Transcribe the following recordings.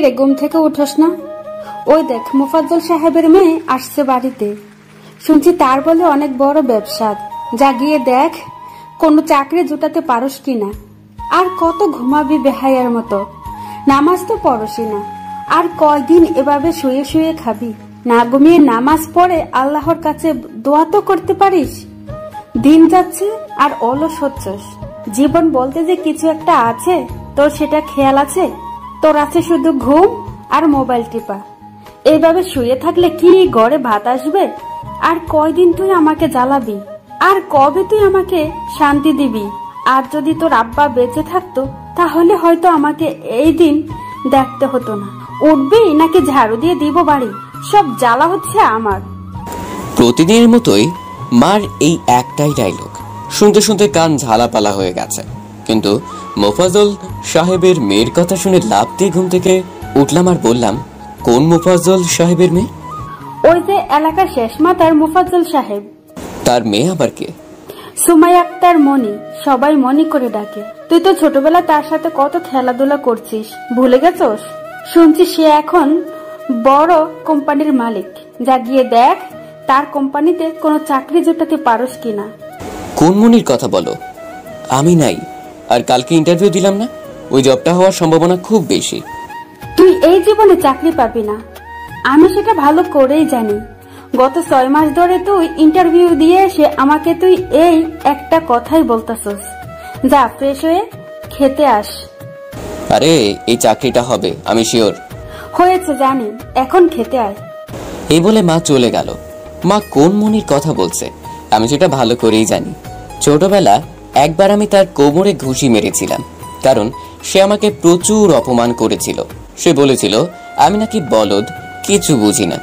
রে, ঘুম থেকে উঠোস না? ওই দেখ, মোফাজ্জল সাহেবের মেয়ে আসছে বাড়িতে। শুনছি তার বলে অনেক বড় ব্যবসা। যা গিয়ে দেখ কোনো চাকরি জুটাতে পারস কিনা। আর কত ঘুমাবি বেহায়ার মতো? নামাজ তো পড়সি না, আর কয়দিন এভাবে শুয়ে শুয়ে খাবি? না ঘুমিয়ে নামাজ পড়ে আল্লাহর কাছে দোয়া তো করতে পারিস? দিন যাচ্ছে আর অলস হচ্ছস। জীবন বলতে যে কিছু একটা আছে, তোর সেটা খেয়াল আছে? তোর আছে শুধু ঘুম আর মোবাইল টিপা। এইভাবে শুয়ে থাকলে কি ঘরে ভাত আসবে? আর কয়দিন তুই আমাকে জ্বালাবি? আর কবে তুই আমাকে শান্তি দিবি? আর যদি তোর আব্বা বেঁচে থাকতো তাহলে হয়তো আমাকে এই দিন দেখতে হতো না। উঠবি নাকি ঝাড়ু দিয়ে দিব বাড়ি? সব জ্বালা হচ্ছে আমার। প্রতিদিনের মতোই মার এই একটাই ডায়লগ শুনতে শুনতে কান ঝালাপালা হয়ে গেছে। কিন্তু মোফাজ্জল সাহেবের মেয়ের কথা শুনে লাফ দিয়ে ঘুম থেকে উঠলাম আর বললাম, কোন মোফাজ্জল সাহেবের মেয়ে? ওই যে এলাকার শেষ মাথার মোফাজ্জল সাহেব। তার মেয়ে আবার কে? সুমাইয়া আক্তার মনি, সবাই মনি করে ডাকে। তুই তো ছোটবেলা তার সাথে কত খেলাধুলা করছিস, ভুলে গেছস? শুনছি সে এখন বড় কোম্পানির মালিক। যা গিয়ে দেখ তার কোম্পানিতে কোনো চাকরি জোটাতে পারস কিনা। কোন মনির কথা বলো? আমি নাই। আর কালকে ইন্টারভিউ দিলাম না, ওই জবটা হওয়ার সম্ভাবনা খুব বেশি। তুই এই জীবনে চাকরি পাবি না, আমি সেটা ভালো করেই জানি। গত 6 মাস ধরে তুই ইন্টারভিউ দিয়ে এসে আমাকে তুই এই একটা কথাই বলতাছস। যা ফ্রেশ হয়ে খেতে আস। আরে এই চাকরিটা হবে, আমি শিওর। হয়েছে জানি, এখন খেতে আয়। এই বলে মা চলে গেল। মা কোন মনির কথা বলছে আমি সেটা ভালো করেই জানি। ছোটবেলা একবার আমি তার কোমরে ঘুষি মেরেছিলাম, কারণ সে আমাকে প্রচুর অপমান করেছিল। সে বলেছিল আমি নাকি বলদ, কিছু বুঝি না।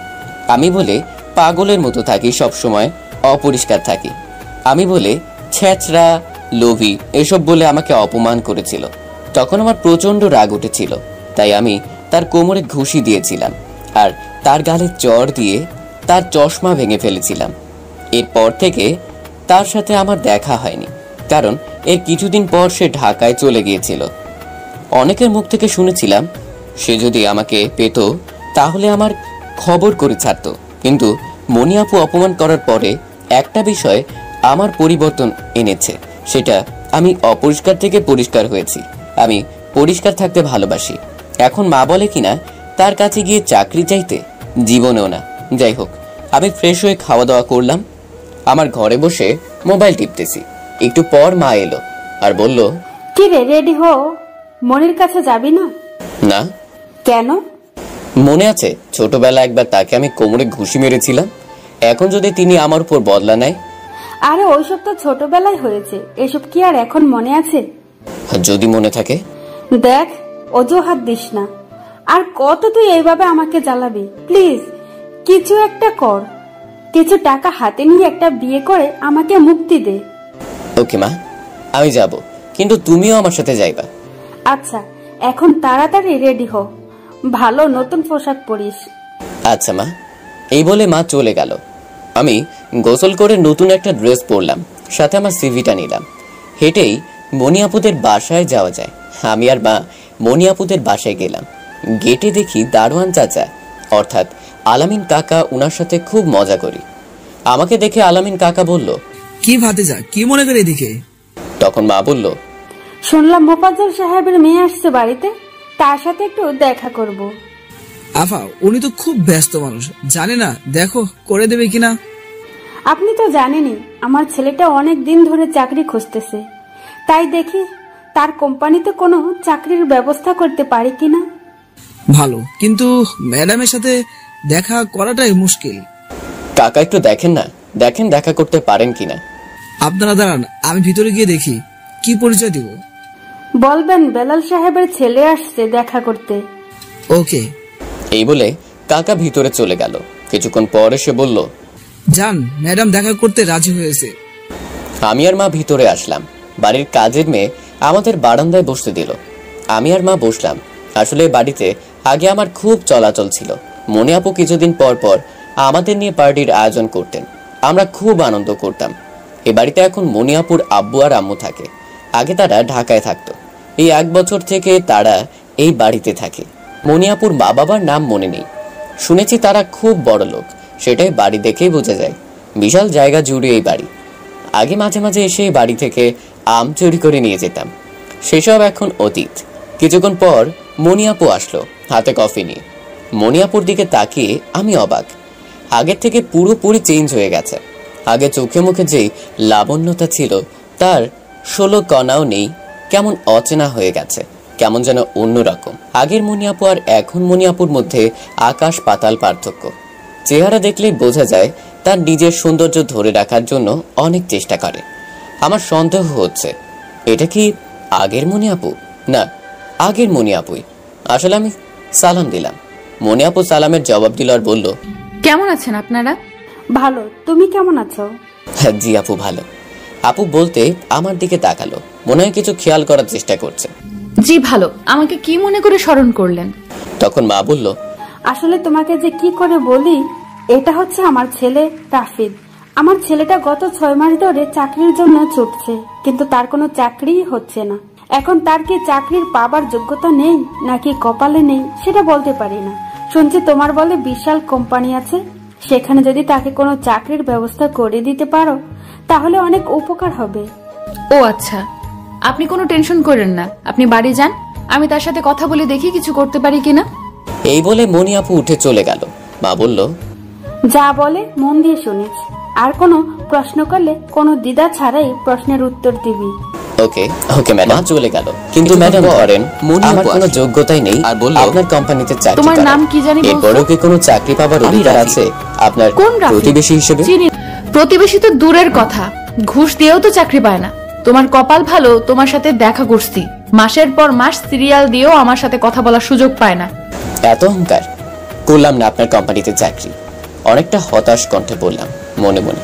আমি বলে পাগলের মতো থাকি, সব সময় অপরিষ্কার থাকি। আমি বলে ছেঁচড়া, লোভী এসব বলে আমাকে অপমান করেছিল। তখন আমার প্রচন্ড রাগ উঠেছিল, তাই আমি তার কোমরে ঘুষি দিয়েছিলাম আর তার গালে চড় দিয়ে তার চশমা ভেঙে ফেলেছিলাম। এরপর থেকে তার সাথে আমার দেখা হয়নি, কারণ এর কিছুদিন পর সে ঢাকায় চলে গিয়েছিল। অনেকের মুখ থেকে শুনেছিলাম সে যদি আমাকে পেত তাহলে আমার খবর করে ছাড়তো। কিন্তু মনি আপু অপমান করার পরে একটা বিষয় আমার পরিবর্তন এনেছে, সেটা আমি অপরিষ্কার থেকে পরিষ্কার হয়েছি। আমি পরিষ্কার থাকতে ভালোবাসি। এখন মা বলে কিনা তার কাছে গিয়ে চাকরি চাইতে, জীবনেও না। যাই হোক, আমি ফ্রেশ হয়ে খাওয়া দাওয়া করলাম, আমার ঘরে বসে মোবাইল টিপতেছি। একটু পর মা এলো আর বলল, কি রে, রেডি হো, মনির কাছে যাবি না? না। কেন? মনে আছে ছোটবেলা একবার তাকে আমি কোমরে ঘুষি মেরেছিলাম, এখন যদি তিনি আমার উপর বদলা নেয়? আরে ওইসব তো ছোটবেলায় হয়েছে, এসব কি আর এখন মনে আছে? যদি মনে থাকে? দেখ, অজুহাত দিস না। আর কত তুই এইভাবে আমাকে জ্বালাবি? প্লিজ কিছু একটা কর। কিছু টাকা হাতে নিয়ে একটা বিয়ে করে আমাকে মুক্তি দে। ওকে মা, আমি যাব, কিন্তু তুমিও আমার সাথে যাইবা। আচ্ছা, এখন তাড়াতাড়ি রেডি হো, ভালো নতুন পোশাক পরিস। আচ্ছা মা। এই বলে মা চলে গেল। আমি গোসল করে নতুন একটা ড্রেস পরলাম, সাথে আমার সিভিটা নিলাম। হেঁটেই মনি আপুদের বাসায় যাওয়া যায়। আমি আর মা মনি আপুদের বাসায় গেলাম। গেটে দেখি দারোয়ান চাচা অর্থাৎ আলামিন কাকা, উনার সাথে খুব মজা করি। আমাকে দেখে আলামিন কাকা বলল, কি ভাতিজা, কি মনে করে এদিকে? তখন মা বলল, শুনলাম মোফাজ্জল সাহেবের মেয়ে আসছে বাড়িতে, তার সাথে একটু দেখা করব। আফা, উনি তো খুব ব্যস্ত মানুষ, জানে না, দেখো করে দেবে কিনা। আপনি তো জানেনই আমার ছেলেটা অনেক দিন ধরে চাকরি খুঁজতেছে, তাই দেখি তার কোম্পানিতে কোনো চাকরির ব্যবস্থা করতে পারি কিনা। ভালো, কিন্তু ম্যাডামের সাথে দেখা করাটাই মুশকিল। কাকা একটু দেখেন না, দেখেন দেখা করতে পারেন কিনা। আপনারা দাঁড়ান, আমি ভিতরে গিয়ে দেখি কি পরিচয় দিব। বলবেন বেলাল সাহেবের ছেলে আসছে দেখা করতে। ওকে। এই বলে কাকা ভিতরে চলে গেল। কিছুক্ষণ পর এসে বলল, যান, ম্যাডাম দেখা করতে রাজি হয়েছে। আমি আর মা ভিতরে আসলাম। বাড়ির কাজের মেয়ে আমাদের বারান্দায় বসতে দিল। আমি আর মা বসলাম। আসলে বাড়িতে আগে আমার খুব চলাচল ছিল। মনি আপু কিছুদিন পর পর আমাদের নিয়ে পার্টির আয়োজন করতেন, আমরা খুব আনন্দ করতাম। এই বাড়িতে এখন মনি আপুর আব্বু আর আম্মু থাকে। আগে তারা ঢাকায় থাকতো। এই 1 বছর থেকে তারা এই বাড়িতে থাকে। মনিয়াপুর মা বাবার নাম মনে নেই, শুনেছি তারা খুব বড় লোক, সেটাই বাড়ি দেখেই বোঝা যায়। বিশাল জায়গা জুড়ে এই বাড়ি। আগে মাঝে মাঝে এসে এই বাড়ি থেকে আম চুরি করে নিয়ে যেতাম, সেসব এখন অতীত। কিছুক্ষণ পর মনিয়াপু আসলো হাতে কফি নিয়ে। মনিয়াপুর দিকে তাকিয়ে আমি অবাক, আগের থেকে পুরোপুরি চেঞ্জ হয়ে গেছে। আগে চোখে মুখে যেই লাবণ্যতা ছিল তার 16 কণাও নেই, কেমন অচেনা হয়ে গেছে, কেমন যেন অন্যরকম। আগের মনিয়াপু আর এখন মনিয়াপুর মধ্যে আকাশ পাতাল পার্থক্য। চেহারা দেখলেই বোঝা যায় তার নিজের সৌন্দর্য ধরে রাখার জন্য অনেক চেষ্টা করে। আমার সন্দেহ হচ্ছে এটা কি আগের মনিয়াপু? না, আগের মনিয়াপুই। আসলে আমি সালাম দিলাম। মনিয়াপু সালামের জবাব দিল আর বলল, কেমন আছেন আপনারা? ভালো, তুমি কেমন আছো? জি আপু ভালো। আপু বলতে আমার দিকে তাকালো, মনে হয় কিছু খেয়াল করার চেষ্টা করছে। জি ভালো। আমাকে কি মনে করে স্মরণ করলেন? তখন মা বলল, আসলে তোমাকে যে কি করে বলি, এটা হচ্ছে আমার ছেলে রাফিদ। আমার ছেলেটা গত 6 মাস ধরে চাকরির জন্য ছুটছে, কিন্তু তার কোনো চাকরিই হচ্ছে না। এখন তার কি চাকরির পাবার যোগ্যতা নেই নাকি কপালে নেই সেটা বলতে পারি না। শুনছি তোমার বলে বিশাল কোম্পানি আছে, সেখানে যদি তাকে কোনো চাকরির ব্যবস্থা করে দিতে পারো তাহলে অনেক উপকার হবে। ও আচ্ছা, আপনি কোনো টেনশন করেন না, আপনি বাড়ি যান, আমি তার সাথে কথা বলে দেখি কিছু করতে পারি কিনা। এই বলে মনিয়াপু উঠে চলে গেল। মা বলল, যা বলে মন দিয়ে শুনিস, আর কোনো প্রশ্ন করলে কোনো দ্বিধা ছাড়াই প্রশ্নের উত্তর দিবি। ওকে ওকে ম্যাডাম। চলে গেল, কিন্তু ম্যাডাম বলেন আমার কোনো যোগ্যতাই নেই আর বলল আপনার কোম্পানিতে চাকরি তোমার করার। নাম কি জানি বলছো? এরপরেও কি কোনো চাকরি পাবার অধিকার আছে আপনার কোন রাফি? প্রতিবেশী হিসেবে? চিনি। প্রতিবেশী তো দূরের কথা, ঘুষ দিয়েও তো চাকরি পায় না। তোমার কপাল ভালো, তোমার সাথে দেখা করছি। মাসের পর মাস সিরিয়াল দিয়েও আমার সাথে কথা বলার সুযোগ পায় না। এত অহংকার করলাম না আপনার কোম্পানিতে চাকরি। অনেকটা হতাশ কণ্ঠে বললাম মনে মনে।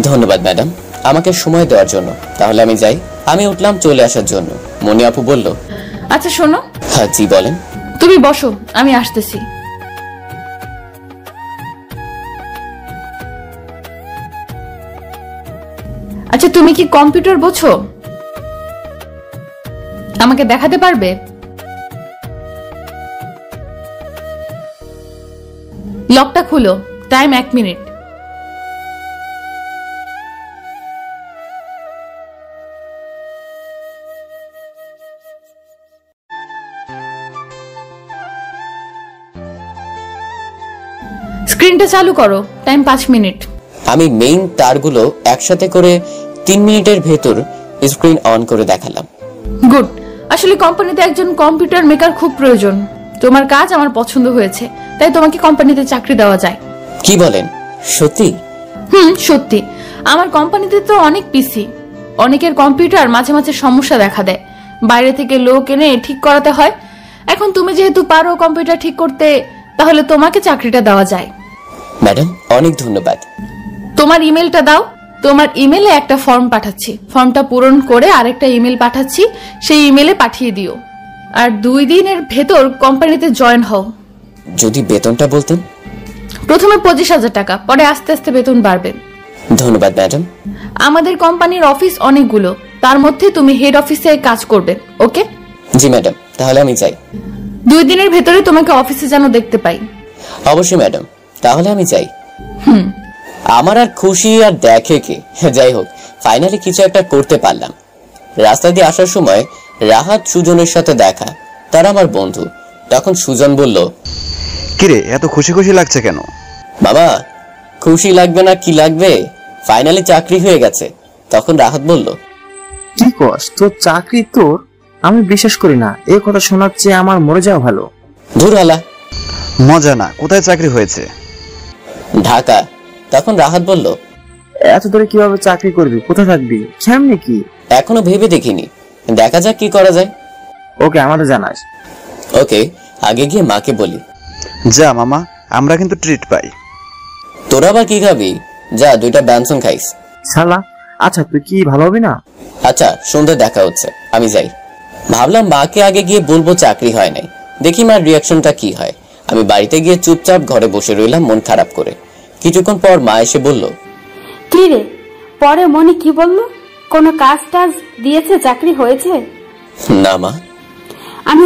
ধন্যবাদ ম্যাডাম আমাকে সময় দেওয়ার জন্য। তাহলে আমি যাই। আমি উঠলাম চলে আসার জন্য। মনিয়াপু বলল, আচ্ছা শোনো। হ্যাঁ জি বলেন। তুমি বসো, আমি আসতেছি। আচ্ছা তুমি কি কম্পিউটার বোঝো? আমাকে দেখাতে পারবে? লকটা খুলো, টাইম 1 মিনিট। স্ক্রিনটা চালু করো, টাইম 5 মিনিট। আমি মেইন তারগুলো একসাথে করে 3 মিনিটের ভেতর স্ক্রিন অন করে দেখালাম। গুড। আসলে কোম্পানিতে একজন কম্পিউটার মেকার খুব প্রয়োজন। তোমার কাজ আমার পছন্দ হয়েছে, তাই তোমাকে কোম্পানিতে চাকরি দেওয়া যায়। কি বলেন, সত্যি? সত্যি। আমার কোম্পানিতে তো অনেক পিসি, অনেকের কম্পিউটার মাঝে মাঝে সমস্যা দেখা দেয়, বাইরে থেকে লোক এনে ঠিক করাতে হয়। এখন তুমি যেহেতু পারো কম্পিউটার ঠিক করতে, তাহলে তোমাকে চাকরিটা দেওয়া যায়। ম্যাডাম অনেক ধন্যবাদ। তোমার ইমেলটা দাও। তোমার ইমেলে একটা ফর্ম পাঠাচ্ছি, ফর্মটা পূরণ করে আরেকটা ইমেল পাঠাচ্ছি, সেই ইমেলে পাঠিয়ে দিও। আর 2 দিনের ভেতর কোম্পানিতে জয়েন হও। যদি বেতনটা বলতেন। প্রথমে 25,000 টাকা, পরে আস্তে আস্তে বেতন বাড়বে। ধন্যবাদ ম্যাডাম। আমাদের কোম্পানির অফিস অনেকগুলো, তার মধ্যে তুমি হেড অফিসে কাজ করবে। ওকে? জি ম্যাডাম, তাহলে আমি যাই। 2 দিনের ভেতরে তোমাকে অফিসে যেন দেখতে পাই। অবশ্যই ম্যাডাম, তাহলে আমি যাই। আমার আর খুশি আর দেখে কে, যাই হোক ফাইনালি কিছু একটা করতে পারলাম। রাস্তা দিয়ে আসার সময় রাহাত সুজনের সাথে দেখা, তারা আমার বন্ধু। তখন সুজন বলল, কিরে এত খুশি খুশি লাগছে কেন? বাবা খুশি লাগবে না কি লাগবে, ফাইনালি চাকরি হয়ে গেছে। তখন রাহাত বলল, কি কস, তোর চাকরি তোর? আমি বিশ্বাস করি না, এই কথা শোনার চেয়ে আমার মরে যাওয়া ভালো। ধুর হালা, মজা না, কোথায় চাকরি হয়েছে? ঢাকা। তখন রাহাত বলল, এত দূরে কিভাবে চাকরি করবি, কোথায় থাকবি, কেমনে কি? এখনো ভেবে দেখিনি, দেখা যাক কি করা যায়। ওকে, আমাদের জানাস। ওকে, আগে গিয়ে মাকে বলি। যা মামা, আমরা কিন্তু ট্রিট পাই। তোরা আবার কি খাবি? যা 2টা ব্যানসন খাইস। শালা, আচ্ছা তুই কি ভালো হবি না? আচ্ছা সন্ধ্যা দেখা হচ্ছে, আমি যাই। ভাবলাম মাকে আগে গিয়ে বলবো চাকরি হয় নাই, দেখি মার রিয়াকশনটা কি হয়। আমি বাড়িতে গিয়ে চুপচাপ ঘরে বসে রইলাম মন খারাপ করে। কিছুক্ষণ পর মা এসে বলল, কি রে, পরে মনি কি বললো? কোনো কাজ টাজ দিয়েছে, চাকরি হয়েছে? না মা। আমি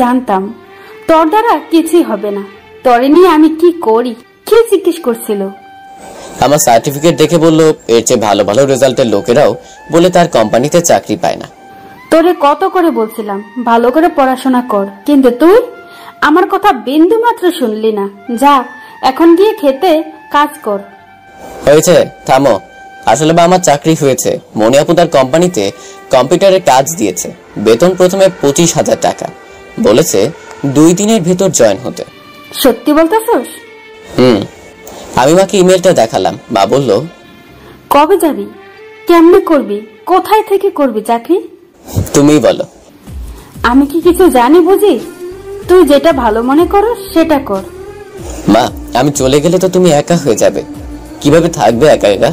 জানতাম তোর দ্বারা কিছুই হবে না। তোরে নিয়ে আমি কি করি? কে জিজ্ঞেস করছিল? আমার সার্টিফিকেট দেখে বললো এর চেয়ে ভালো ভালো রেজাল্টের লোকেরাও বলে তার কোম্পানিতে চাকরি পায় না। তোরে কত করে বলছিলাম ভালো করে পড়াশোনা কর, কিন্তু তুই আমার কথা বিন্দু মাত্র শুনলি না। যা এখন গিয়ে খেতে কাজ কর। হয়েছে, থামো। আসলে বা আমার চাকরি হয়েছে। মনি আপু তার কোম্পানিতে কম্পিউটারের কাজ দিয়েছে। বেতন প্রথমে 25,000 টাকা, বলেছে 2 দিনের ভেতর জয়েন হতে। সত্যি বলতেছস? আমি মাকে ইমেলটা দেখালাম। মা বলল, কবে যাবি? কেমনে করবি? কোথায় থেকে করবি চাকরি? তুমিই বলো। আমি কি কিছু জানি বুঝি? তুই যেটা ভালো মনে করো সেটা কর। মা, আমি চলে গেলে তো তুমি একা হয়ে যাবে। কিভাবে থাকবে একা একা?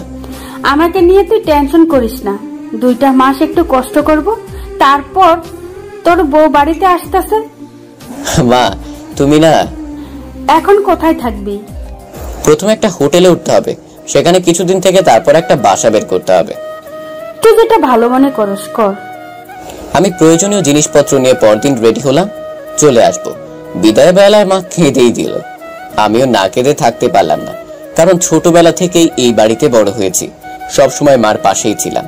আমাকে নিয়ে তুই টেনশন করিস না। 2টা মাস একটু কষ্ট করব, তারপর তোর বউ বাড়িতে আসতেছে। মা, তুমি না। এখন কোথায় থাকবি? প্রথমে একটা হোটেলে উঠতে হবে, সেখানে কিছুদিন থেকে তারপর একটা বাসা বের করতে হবে। তুই যেটা ভালো মনে করস কর। আমি প্রয়োজনীয় জিনিসপত্র নিয়ে পরদিন রেডি হলাম, চলে আসবো। বিদায় বেলায় মা কেঁদেই দিল। আমিও না কেঁদে থাকতে পারলাম না, কারণ ছোটবেলা থেকেই এই বাড়িতে বড় হয়েছি, সবসময় মার পাশেই ছিলাম।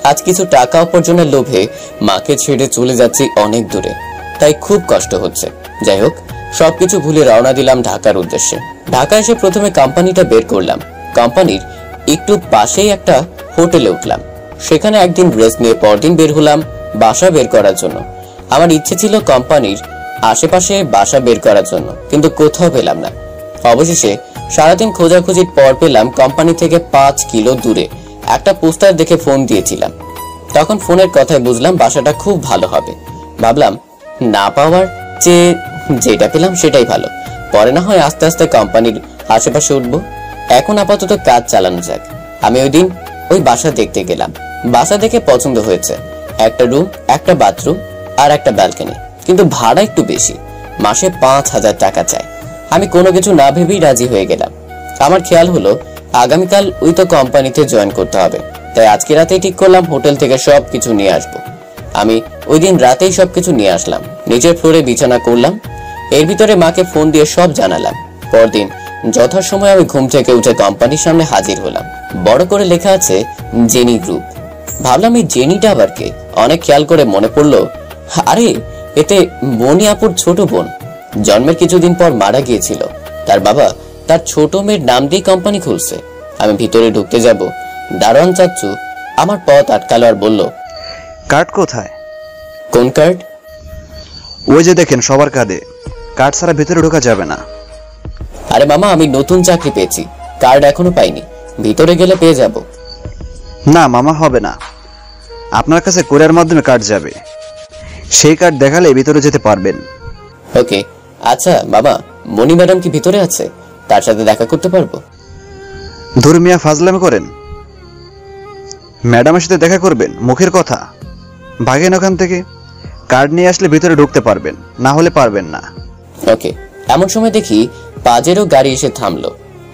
আজ কিছু টাকা উপার্জনের লোভে মাকে ছেড়ে চলে যাচ্ছি অনেক দূরে, তাই খুব কষ্ট হচ্ছে। যাই হোক, সবকিছু ভুলে রওনা দিলাম ঢাকার উদ্দেশ্যে। ঢাকা এসে প্রথমে কোম্পানিটা বের করলাম। কোম্পানির একটু পাশেই একটা হোটেলে উঠলাম। সেখানে একদিন রেস্ট নিয়ে পরদিন বের হলাম বাসা বের করার জন্য। আমার ইচ্ছে ছিল কোম্পানির আশেপাশে বাসা বের করার জন্য, কিন্তু কোথাও পেলাম না। অবশেষে সারাদিন খোঁজাখুঁজির পর পেলাম কোম্পানি থেকে 5 কিলো দূরে একটা পোস্টার দেখে ফোন দিয়েছিলাম। তখন ফোনের কথায় বুঝলাম বাসাটা খুব ভালো হবে। ভাবলাম না পাওয়ার চেয়ে যেটা পেলাম সেটাই ভালো, পরে না হয় আস্তে আস্তে কোম্পানির আশেপাশে উঠবো। এখন আপাতত কাজ চালানো যাক। আমি ওই দিন ওই বাসা দেখতে গেলাম। বাসা দেখে পছন্দ হয়েছে। একটা রুম, একটা বাথরুম আর একটা ব্যালকনি, কিন্তু ভাড়া একটু বেশি, মাসে 5,000 টাকা চাই। আমি কোনো কিছু না ভেবেই রাজি হয়ে গেলাম। আমার খেয়াল হলো আগামীকাল ওই তো কোম্পানিতে জয়েন করতে হবে, তাই আজকে রাতেই ঠিক করলাম হোটেল থেকে সবকিছু নিয়ে আসবো। আমি ওই দিন রাতেই সবকিছু নিয়ে আসলাম, নিচের ফ্লোরে বিছানা করলাম। এর ভিতরে মাকে ফোন দিয়ে সব জানালাম। পরদিন যথাসময়ে আমি ঘুম থেকে উঠে কোম্পানির সামনে হাজির হলাম। বড় করে লেখা আছে জেনি গ্রুপ। ভাবলাম এই জেনিটা আবার কে? অনেক খেয়াল করে মনে পড়লো, আরে এতে মনি আপুর ছোট বোন। জন্মের কিছুদিন পর মারা গিয়েছিল। তার বাবা তার ছোট মেয়ের নাম দিয়ে কোম্পানি খুলছে। আমি ভিতরে ঢুকতে যাব, দারোয়ান চাচ্চু আমার পথ আটকালো আর বলল, কার্ড কোথায়? কোন কার্ড? ওই যে দেখেন সবার কার্ডে। কার্ড ছাড়া ভেতরে ঢোকা যাবে না। আরে মামা, আমি নতুন চাকরি পেয়েছি, কার্ড এখনো পাইনি, ভিতরে গেলে পেয়ে যাব। না মামা, হবে না। আপনার কাছে কোরিয়ার মাধ্যমে কার্ড যাবে, সেই কার্ড দেখালে ভিতরে যেতে পারবেন। ওকে, আচ্ছা মামা, মনি ম্যাডাম কি ভিতরে আছে? তার সাথে দেখা করতে পারবো? ধর্মিয়া ফাজলামি করেন। ম্যাডামের সাথে দেখা করবেন? মুখের কথা। ভাগেন ওখান থেকে। কার্ড নিয়ে আসলে ভিতরে ঢুকতে পারবেন, না হলে পারবেন না। ওকে। এমন সময় দেখি পাজেরও গাড়ি এসে থামলো।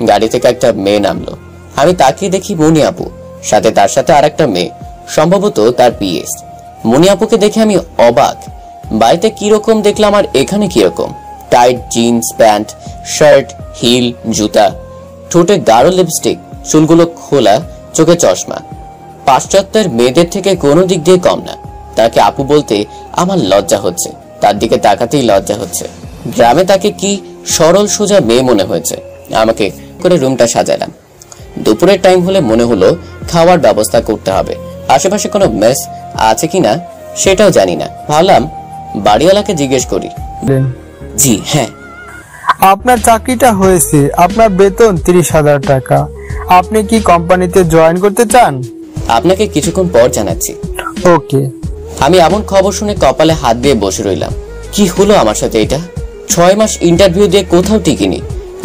গাড়ি থেকে একটা মেয়ে নামলো। আমি তাকিয়ে দেখি মনি আপু, সাথে তার সাথে আর একটা মেয়ে, সম্ভবত তার পিএস। মনি আপুকে দেখে আমি অবাক। বাড়িতে কিরকম দেখলাম আর এখানে কিরকম। Tight jeans pant, shirt, heel, জুতা, ঠোঁটে গাঢ় লিপস্টিক, চুলগুলো খোলা, চোখে চশমা। পাশ্চাত্যের মেয়েদের থেকে কোনো দিক দিয়ে কম না। তাকে আপু বলতে আমার লজ্জা হচ্ছে, তার দিকে তাকাতেই লজ্জা হচ্ছে। গ্রামে তাকে কি সরল সোজা মেয়ে মনে হয়েছে। আমাকে করে রুমটা সাজালাম। দুপুরের টাইম হলে মনে হলো খাওয়ার ব্যবস্থা করতে হবে। আশেপাশে কোনো মেস আছে কিনা সেটাও জানি না। ভাবলাম বাড়িওয়ালাকে জিজ্ঞেস করি। জি হ্যাঁ। আপনার চাকরিটা হয়েছে, আপনার বেতন 30,000 টাকা। আপনি কি কোম্পানিতে জয়েন করতে চান? আপনাকে কিছুক্ষণ পর জানাচ্ছি। ওকে। আমি এমন খবর শুনে কপালে হাত দিয়ে বসে রইলাম। কি হলো আমার সাথে এটা? 6 মাস ইন্টারভিউ দিয়ে কোথাও টিকিনি,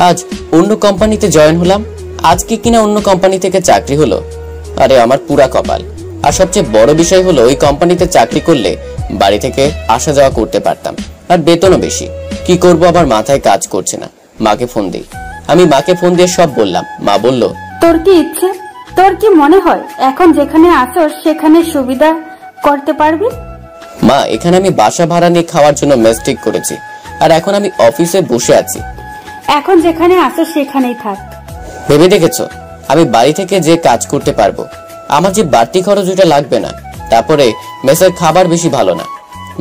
আজ অন্য কোম্পানিতে জয়েন হলাম। আজকে কিনা অন্য কোম্পানি থেকে চাকরি হলো। আরে আমার পুরা কপাল। আর সবচেয়ে বড় বিষয় হলো ওই কোম্পানিতে চাকরি করলে বাড়ি থেকে আসা যাওয়া করতে পারতাম, আর বেতনও বেশি। কি করব আবার মাথায় কাজ করছে না। মাকে ফোন দিই। আমি মাকে ফোন দিয়ে সব বললাম। মা বলল, তোর কি ইচ্ছে? তোর কি মনে হয় এখন যেখানে আসোস সেখানে সুবিধা করতে পারবি? মা, এখানে আমি বাসা ভাড়া নিয়ে খাওয়ার জন্য মেস ঠিক করেছি। আর এখন আমি অফিসে বসে আছি। এখন যেখানে আছো সেখানেই থাক। ভেবে দেখেছো আমি বাড়ি থেকে যে কাজ করতে পারবো, আমার যে বাড়তি খরচ ওটা লাগবে না, তারপরে মেসের খাবার বেশি ভালো না।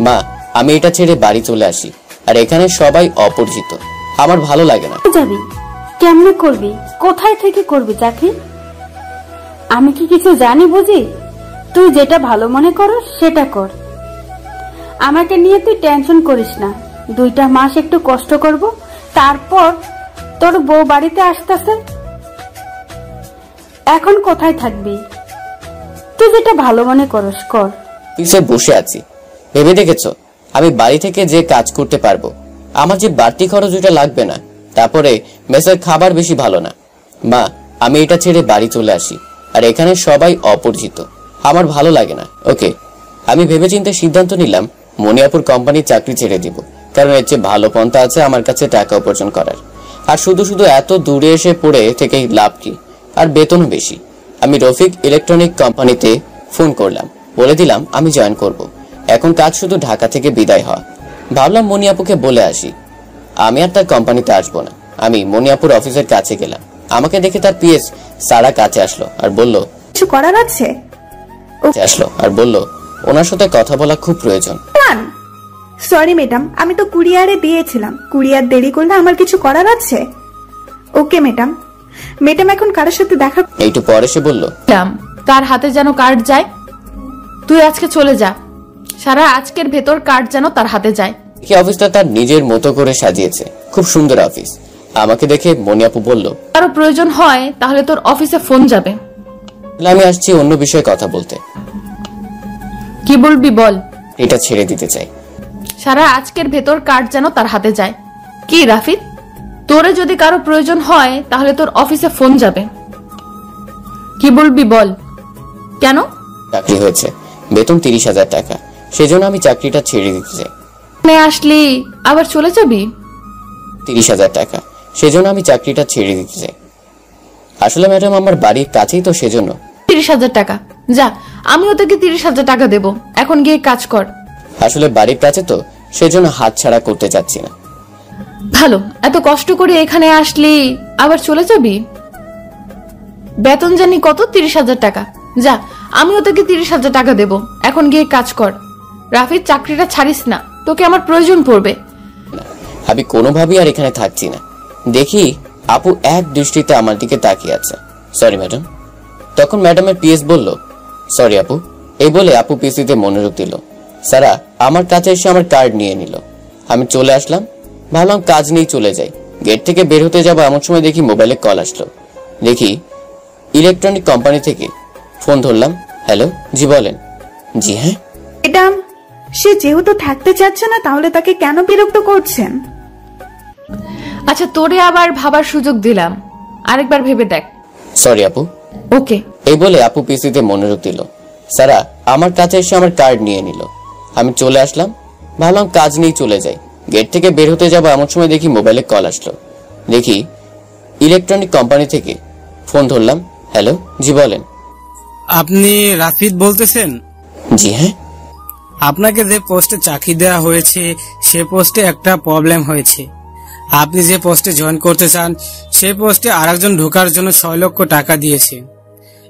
মা, আমি এটা ছেড়ে বাড়ি চলে আসি, আর এখানে সবাই অপরিচিত, আমার ভালো লাগে না। যাবি কেমনে করবি, কোথায় থেকে করবি চাকরি? আমি কি কিছু জানি বুঝি? তুই যেটা ভালো মনে করো সেটা কর। আমাকে নিয়ে তুই টেনশন করিস না, 2টা মাস একটু কষ্ট করব, তারপর তোর বউ বাড়িতে আসতেছে। এখন কোথায় থাকবি? তুই যেটা ভালো মনে করস কর। অফিসে বসে আছি, ভেবে দেখেছো আমি বাড়ি থেকে যে কাজ করতে পারবো, আমার যে বাড়তি খরচ ওটা লাগবে না, তারপরে মেসের খাবার বেশি ভালো না। মা, আমি এটা ছেড়ে বাড়ি চলে আসি, আর এখানে সবাই অপরিচিত, আমার ভালো লাগে না। ওকে, আমি ভেবেচিন্তে সিদ্ধান্ত নিলাম মনিয়াপুর কোম্পানির চাকরি ছেড়ে দিব, কারণ এর চেয়ে ভালো পন্থা আছে আমার কাছে টাকা উপার্জন করার। আর শুধু শুধু এত দূরে এসে পড়ে থেকে লাভ কি, আর বেতনও বেশি। আমি রফিক ইলেকট্রনিক কোম্পানিতে ফোন করলাম, বলে দিলাম আমি জয়েন করব। এখন কাজ শুধু ঢাকা থেকে বিদায় হওয়া। ভাবলাম মনিয়াপুকে বলে আসি আমি আর তার কোম্পানিতে আসবো না। আমি মনিয়াপুর অফিসের কাছে গেলাম, আমাকে দেখে তার পিএস সারা কাছে আসলো আর বলল কিছু করার আছে। ওনার সাথে কথা বলা খুব প্রয়োজন। সরি ম্যাডাম, আমি তো কুরিয়ারে দিয়েছিলাম, কুরিয়ার দেরি করলে আমার কিছু করার আছে। Okay madam. ম্যাডাম এখন কারোর সাথে দেখা? একটু পরে সে বলল তার হাতে যেন কার্ড যায়, তুই আজকে চলে যা। সারা আজকের ভেতর কার্ড যেন তার হাতে যায়। কি অফিসটা তার নিজের মতো করে সাজিয়েছে, খুব সুন্দর অফিস। আমাকে দেখে মনিয়াপু বলল কারো প্রয়োজন হয় তাহলে তোর অফিসে ফোন যাবে। আমি আসছি অন্য বিষয়ে কথা বলতে। কি বলবি বল। এটা ছেড়ে দিতে চাই। সারা আজকের ভেতর কার্ড যেন তার হাতে যায়। কি রাফিদ, তোরে যদি কারো প্রয়োজন হয় তাহলে তোর অফিসে ফোন যাবে। কি বলবি বল। কেন? চাকরি হয়েছে, বেতন 30,000 টাকা, সেজন্য আমি চাকরিটা ছেড়ে দিতে চাই। আসলি আবার চলে যাবি? 30,000 টাকা, সেজন্য আমি চাকরিটা ছেড়ে দিতে চাই। আসলে ম্যাডাম আমার বাড়ির কাছেই তো, সেজন্য। 30,000 টাকা? যা, আমিও তোকে 30,000 টাকা দেব, এখন গিয়ে কাজ কর। আসলে বাড়ির কাছে তো, সেজন্য হাত ছাড়া করতে চাচ্ছি না। ভালো, এত কষ্ট করে এখানে আসলি আবার চলে যাবি? বেতন জানি কত? 30,000 টাকা। যা, আমিও তোকে 30,000 টাকা দেব, এখন গিয়ে কাজ কর। রাফিদ, চাকরিটা ছাড়িস না, তোকে আমার প্রয়োজন পড়বে। আমি কোনোভাবেই আর এখানে থাকছি না। দেখি আপু এক দৃষ্টিতে আমার দিকে তাকিয়ে আছে। Sorry madam. তখন ম্যাডামের পিএস বলল সরি আপু। এই বলে আপু পিসিতে মনোযোগ দিল। সারা আমার কাছে এসে আমার কার্ড নিয়ে নিল। আমি চলে আসলাম, ভাবলাম কাজ নিয়ে চলে যাই। গেট থেকে বের হতে যাবো এমন সময় দেখি মোবাইলে কল আসলো। দেখি ইলেকট্রনিক কোম্পানি থেকে। ফোন ধরলাম। হ্যালো, জি বলেন। জি হ্যাঁ। ম্যাডাম, সে যেহেতু থাকতে চাচ্ছে না তাহলে তাকে কেন বিরক্ত করছেন? আচ্ছা, তোরে আবার ভাবার সুযোগ দিলাম, আরেকবার ভেবে দেখ। সরি আপু। ওকে। এই বলে আপু পিসিতে মনোযোগ দিল। সারা আমার কাছে এসে আমার কার্ড নিয়ে নিল। আমি চলে আসলাম, ভাবলাম কাজ নিয়ে চলে যাই। গেট থেকে বের হতে যাবো এমন সময় দেখি মোবাইলে কল আসলো। দেখি ইলেকট্রনিক কোম্পানি থেকে। ফোন ধরলাম। হ্যালো, জি বলেন। আপনি রাফিদ বলতেছেন? জি হ্যাঁ। আপনাকে যে পোস্টে চাকরি দেওয়া হয়েছে সে পোস্টে একটা প্রবলেম হয়েছে। আপনি যে পোস্টে জয়েন করতে চান সে পোস্টে আরেকজন ঢোকার জন্য 6 লক্ষ টাকা দিয়েছে।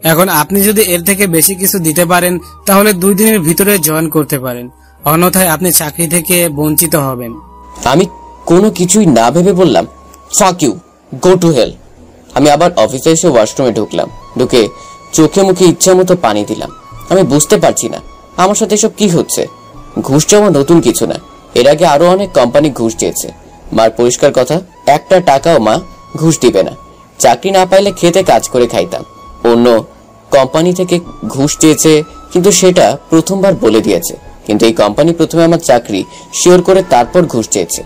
এখন আপনি যদি এর থেকে বেশি কিছু দিতে পারেন তাহলে 2 দিনের ভিতরে জয়েন করতে পারেন, অন্যথায় আপনি চাকরি থেকে বঞ্চিত হবেন। আমি কোনো কিছুই না ভেবে বললাম fuck you, go to hell. আমি আবার অফিসে এসে ওয়াশরুমে ঢুকলাম। ঢুকে চোখে মুখে ইচ্ছা মতো পানি দিলাম। আমি বুঝতে পারছি না আমার সাথে এসব কি হচ্ছে। ঘুষ চাওয়া নতুন কিছু না, এর আগে আরো অনেক কোম্পানি ঘুষ দিয়েছে। মার পরিষ্কার কথা, একটা টাকাও মা ঘুষ দিবে না। চাকরি না পাইলে খেতে কাজ করে খাইতাম। অন্য কোম্পানি থেকে ঘুষ চেয়েছে, কিন্তু সেটা প্রথমবার বলে দিয়েছে। কিন্তু এই কোম্পানি প্রথমে আমার চাকরি শিওর করে তারপর ঘুষ চেয়েছে।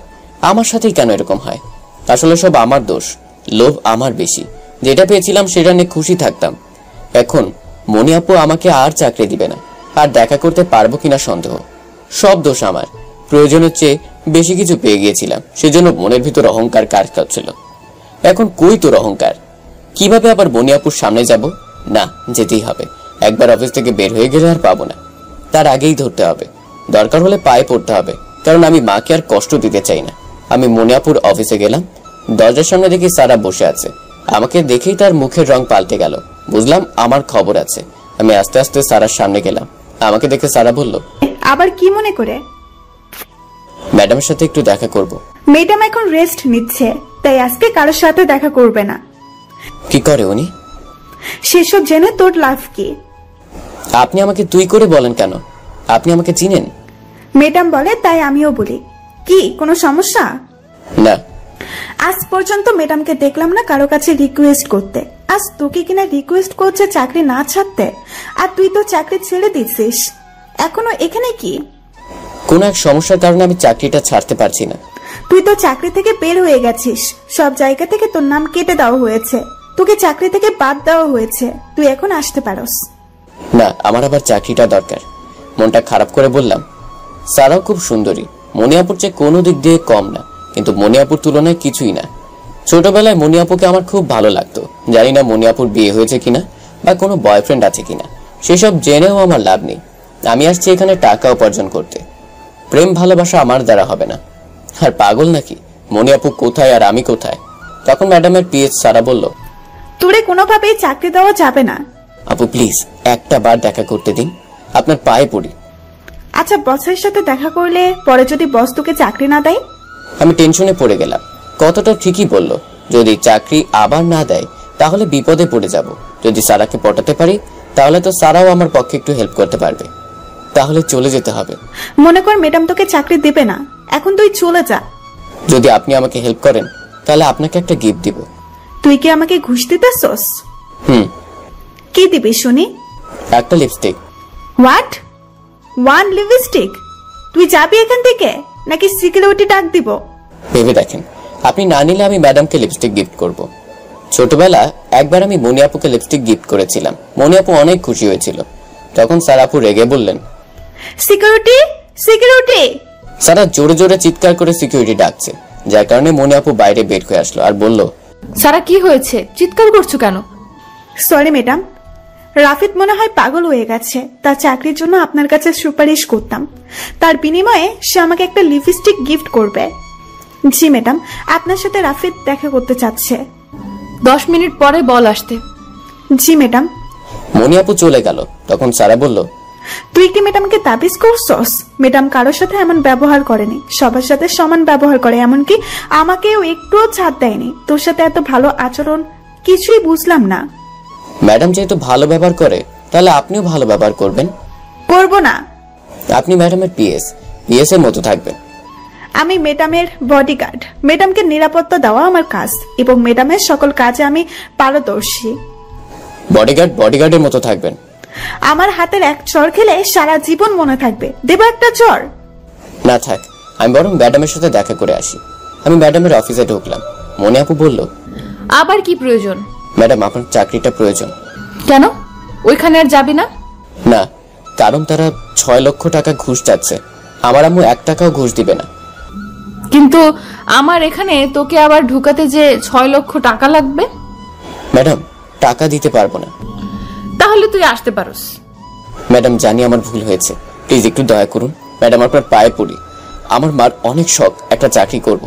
আমার সাথেই কেন এরকম হয়? আসলে সব আমার দোষ, লোভ আমার বেশি। যেটা পেয়েছিলাম সেটা নিয়ে খুশি থাকতাম। এখন মনি আপু আমাকে আর চাকরি দিবে না, আর দেখা করতে পারবো কিনা সন্দেহ। সব দোষ আমার। প্রয়োজনের চেয়ে বেশি কিছু পেয়ে গিয়েছিলাম, সেজন্য মনের ভিতর অহংকার কাজ করছিল। এখন কই তোর অহংকার? কিভাবে আবার মনি আপুর সামনে যাব? না, যেতেই হবে। একবার অফিস থেকে বের হয়ে গেলে আর পাবো না, তার আগেই ধরতে হবে। দরকার হলে পায়ে পড়তে হবে, কারণ আমি মাকে আর কষ্ট দিতে চাই না। আমি মনিয়াপুর অফিসে গেলাম। দরজার সামনে দেখি সারা বসে আছে। আমাকে দেখেই তার মুখের রং পাল্টে গেল। বুঝলাম আমার খবর আছে। আমি আস্তে আস্তে সারার সামনে গেলাম। আমাকে দেখে সারা বলল, আবার কি মনে করে? ম্যাডামের সাথে একটু দেখা করব। ম্যাডাম এখন রেস্ট নিচ্ছে, তাই আজকে কারোর সাথে দেখা করবে না। কি করে উনি? সেসব জেনে তোর লাভ কি? আপনি আমাকে তুই করে বলেন কেন? আপনি আমাকে চিনেন? ম্যাডাম বলে তাই আমিও বলি। কি কোনো সমস্যা? না। আজ পর্যন্ত ম্যাডামকে দেখলাম না কারো কাছে রিকোয়েস্ট করতে। আজ তোকে কিনা রিকোয়েস্ট করছে চাকরি না ছাড়তে, আর তুই তো চাকরি ছেড়ে দিছিস। এখনো এখানে কি? কোন এক সমস্যার কারণে আমি চাকরিটা ছাড়তে পারছি না। তুই তো চাকরি থেকে বের হয়ে গেছিস, সব জায়গা থেকে তোর নাম কেটে দেওয়া হয়েছে, তোকে চাকরি থেকে বাদ দেওয়া হয়েছে। তুই এখন আসতে পারস না। আমার আবার চাকরিটা দরকার। মনটা খারাপ করে বললাম, সারাও খুব সুন্দরী, মনিয়াপুর চেয়ে কোনো দিক দিয়ে কম না, কিন্তু মনিয়াপুর তুলনায় কিছুই না। ছোটবেলায় মনিয়াপুকে আমার খুব ভালো লাগতো। জানি না মনিয়াপুর বিয়ে হয়েছে কিনা বা কোনো বয়ফ্রেন্ড আছে কিনা, সেসব জেনেও আমার লাভ নেই। আমি আসছি এখানে টাকা উপার্জন করতে। প্রেম ভালোবাসা আমার দ্বারা হবে না। আর পাগল নাকি? মনিয়াপু কোথায় আর আমি কোথায়? তখন ম্যাডামের পিএস সারা বলল, তোরে কোনোভাবেই চাকরি দেওয়া যাবে না। আপু প্লিজ একটা বার দেখা করতে দিন, আপনার পায়ে পড়ি। আচ্ছা, বসের সাথে দেখা করলে পরে যদি বস তোকে চাকরি না দেয়? আমি টেনশনে পড়ে গেলাম। কতটা ঠিকই বলল, যদি চাকরি আবার না দেয় তাহলে বিপদে পড়ে যাব। যদি সারাকে পটাতে পারি তাহলে তো সারাও আমার পক্ষে একটু হেল্প করতে পারবে। তাহলে চলে যেতে হবে। মনে কর ম্যাডাম তোকে চাকরি দেবে না, এখন তুই চলে যা। যদি আপনি আমাকে হেল্প করেন তাহলে আপনাকে একটা গিফট দিব। তুই কি আমাকে ঘুষ দিতেছস? কি দিবি শুনি? একটা লিপস্টিক। হোয়াট? One lipstick? তুই যাবি এখান থেকে নাকি সিকিউরিটি ডাক দিব? ভেবে দেখেন, আপনি না নিলে আমি ম্যাডামকে লিপস্টিক গিফট করব। ছোটবেলা একবার আমি মনিয়াপুকে লিপস্টিক গিফট করেছিলাম। মনিয়াপু অনেক খুশি হয়েছিল। তখন সারাপু রেগে বললেন, সিকিউরিটি, সিকিউরিটি। সারা জোরে জোরে চিৎকার করে সিকিউরিটি ডাকছে, যার কারণে মনিয়াপু বাইরে বের হয়ে আসলো আর বলল, সারা কি হয়েছে? চিৎকার করছো কেন? সরি ম্যাডাম, রাফিদ মনে হয় পাগল হয়ে গেছে। তার চাকরির জন্য আপনার কাছে সুপারিশ করতাম, তার বিনিময়ে সে আমাকে একটা লিপস্টিক গিফট করবে। জি ম্যাডাম, আপনার সাথে রাফিদ দেখা করতে চাচ্ছে। 10 মিনিট পরে বল আসতে। জি ম্যাডাম। মনিয়াপু চলে গেল। তখন সারা বলল, তুই কি ম্যাডামকে তাবিজ করছস? ম্যাডাম কারোর সাথে এমন ব্যবহার করেনি, সবার সাথে সমান ব্যবহার করে, এমনকি আমাকেও একটুও ছাড় দেয়নি। তোর সাথে এত ভালো আচরণ কিছুই বুঝলাম না। ম্যাডাম যেহেতু ভালো ব্যবহার করে তাহলে আপনিও ভালো ব্যবহার করবেন। করব না। আপনি ম্যাডামের পিএস এর মতো থাকবেন। আমি ম্যাডামের বডিগার্ড। ম্যাডামকে নিরাপত্তা দেওয়া আমার কাজ, এবং ম্যাডামের সকল কাজে আমি পারদর্শী। বডিগার্ডের মতো থাকবেন। আমার হাতের এক চড় খেলে সারা জীবন মনে থাকবে। দেব একটা চড়? না থাক, আমি বরং ম্যাডামের সাথে দেখা করে আসি। আমি ম্যাডামের অফিসে ঢুকলাম। মনিয়াপু বলল, আবার কি প্রয়োজন? ম্যাডাম আপনার চাকরিটা প্রয়োজন। কেন? ওইখানে আর যাবি না? না, কারণ তারা 6 লক্ষ টাকা ঘুষ চাচ্ছে। আমার আম্মু 1 টাকাও ঘুষ দিবে না। কিন্তু আমার এখানে তোকে আবার ঢুকাতে যে 6 লক্ষ টাকা লাগবে। ম্যাডাম টাকা দিতে পারবো না। তাহলে তুই আসতে পারোস। ম্যাডাম জানি আমার ভুল হয়েছে, প্লিজ একটু দয়া করুন। ম্যাডাম আপনার পায়ে পড়ি। আমার মার অনেক শখ একটা চাকরি করব।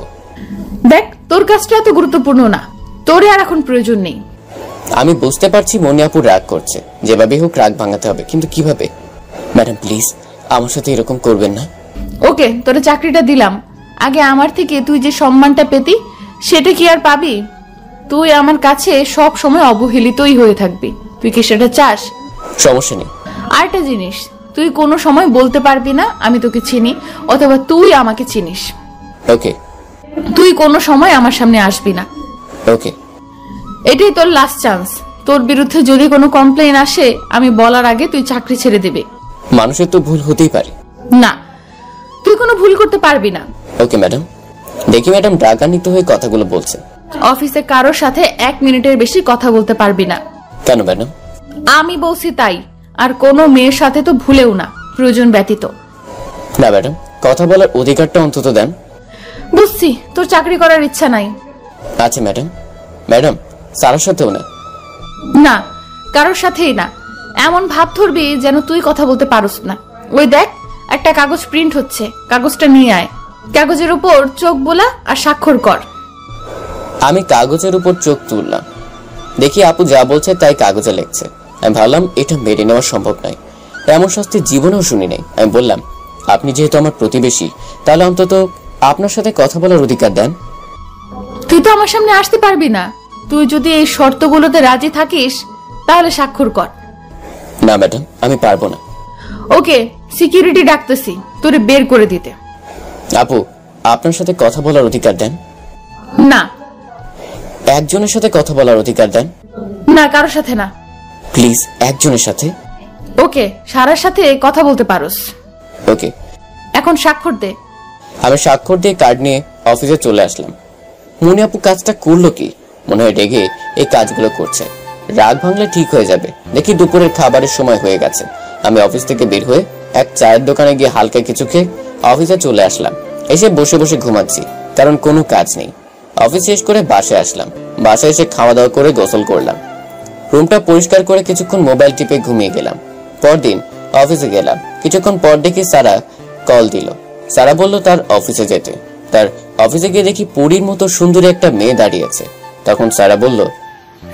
দেখ, তোর কাজটা এত গুরুত্বপূর্ণ না, তোরে আর এখন প্রয়োজন নেই। আমি বুঝতে পারছি মনিয়াপুর রাগ করছে, যেভাবে হোক রাগ ভাঙাতে হবে, কিন্তু কিভাবে? ম্যাডাম প্লিজ আমার সাথে এরকম করবেন না। ওকে, তোরে চাকরিটা দিলাম। আগে আমার থেকে তুই যে সম্মানটা পেতি সেটা কি আর পাবি? তুই আমার কাছে সব সময় অবহেলিতই হয়ে থাকবি। তুই কি সেটা চাস? সমস্যা নেই। আরেকটা জিনিস, তুই কোনো সময় বলতে পারবি না আমি তোকে চিনি, অথবা তুই আমাকে চিনিস। ওকে। তুই কোনো সময় আমার সামনে আসবি না। ওকে। এটাই তোর লাস্ট চান্স। তোর বিরুদ্ধে যদি কোনো কমপ্লেইন আসে আমি বলার আগে তুই চাকরি ছেড়ে দিবি। মানুষের তো ভুল হতেই পারে। না, তুই কোনো ভুল করতে পারবি না। Okay madam. দেখি ম্যাডাম রাগান্বিত হয়ে কথাগুলো বলছে। অফিসে কারোর সাথে 1 মিনিটের বেশি কথা বলতে পারবি না। কেন ম্যাডাম? আমি বলছি তাই। আর কোনো মেয়ের সাথে তো ভুলেও না, প্রয়োজন ব্যতীত। না ম্যাডাম, কথা বলার অধিকারটা অন্তত দেন। বুঝছি তোর চাকরি করার ইচ্ছা নাই। আচ্ছা ম্যাডাম। ম্যাডাম সারার সাথেও না? না, কারোর সাথেই না। এমন ভাব ধরবি যেন তুই কথা বলতে পারস না। ওই দেখ, একটা কাগজ প্রিন্ট হচ্ছে, কাগজটা নিয়ে আয়। কাগজের উপর চোখ বোলা আর স্বাক্ষর কর। আমি কাগজের উপর চোখ তুললাম, দেখি আপু যা বলছে তাই কাগজে লিখছে। আমি ভাবলাম এটা মেনে নেওয়া সম্ভব নয়, এমন শাস্তি জীবনেও শুনি নাই। আমি বললাম, আপনি যেহেতু আমার প্রতিবেশী, তাহলে অন্তত আপনার সাথে কথা বলার অধিকার দেন। তুই তো আমার সামনে আসতে পারবি না। তুই যদি এই শর্তগুলোতে রাজি থাকিস তাহলে স্বাক্ষর কর। না ম্যাডাম, আমি পারবো না। ওকে, সিকিউরিটি ডাকতেছি তোরে বের করে দিতে। আপু, আপনার সাথে কথা বলার অধিকার দেন। না। একজনের সাথে কথা বলার অধিকার দেন। না, কারোর সাথে না। প্লিজ, একজনের সাথে। ওকে, সারার সাথে কথা বলতে পারোস। ওকে, এখন স্বাক্ষর দে। আমি স্বাক্ষর দিয়ে কার্ড নিয়ে অফিসে চলে আসলাম। মনি আপু কাজটা করলো কি? মনে হয় রেগে এই কাজগুলো করছে। রাগ ভাঙলে ঠিক হয়ে যাবে। দেখি দুপুরের খাবারের সময় হয়ে গেছে। আমি অফিস থেকে বের হয়ে এক চায়ের দোকানে গিয়ে হালকা কিছু খেয়ে অফিসে চলে আসলাম। এসে বসে বসে ঘুমাচ্ছি, কারণ কোনো কাজ নেই। অফিস শেষ করে বাসায় আসলাম। বাসায় এসে খাওয়া দাওয়া করে গোসল করলাম। রুমটা পরিষ্কার করে কিছুক্ষণ মোবাইল টিপে ঘুমিয়ে গেলাম। পরদিন অফিসে গেলাম। কিছুক্ষণ পর দেখি সারা কল দিল। সারা বলল তার অফিসে যেতে। তার অফিসে গিয়ে দেখি পরীর মতো সুন্দরী একটা মেয়ে দাঁড়িয়ে আছে। তখন সারা বলল,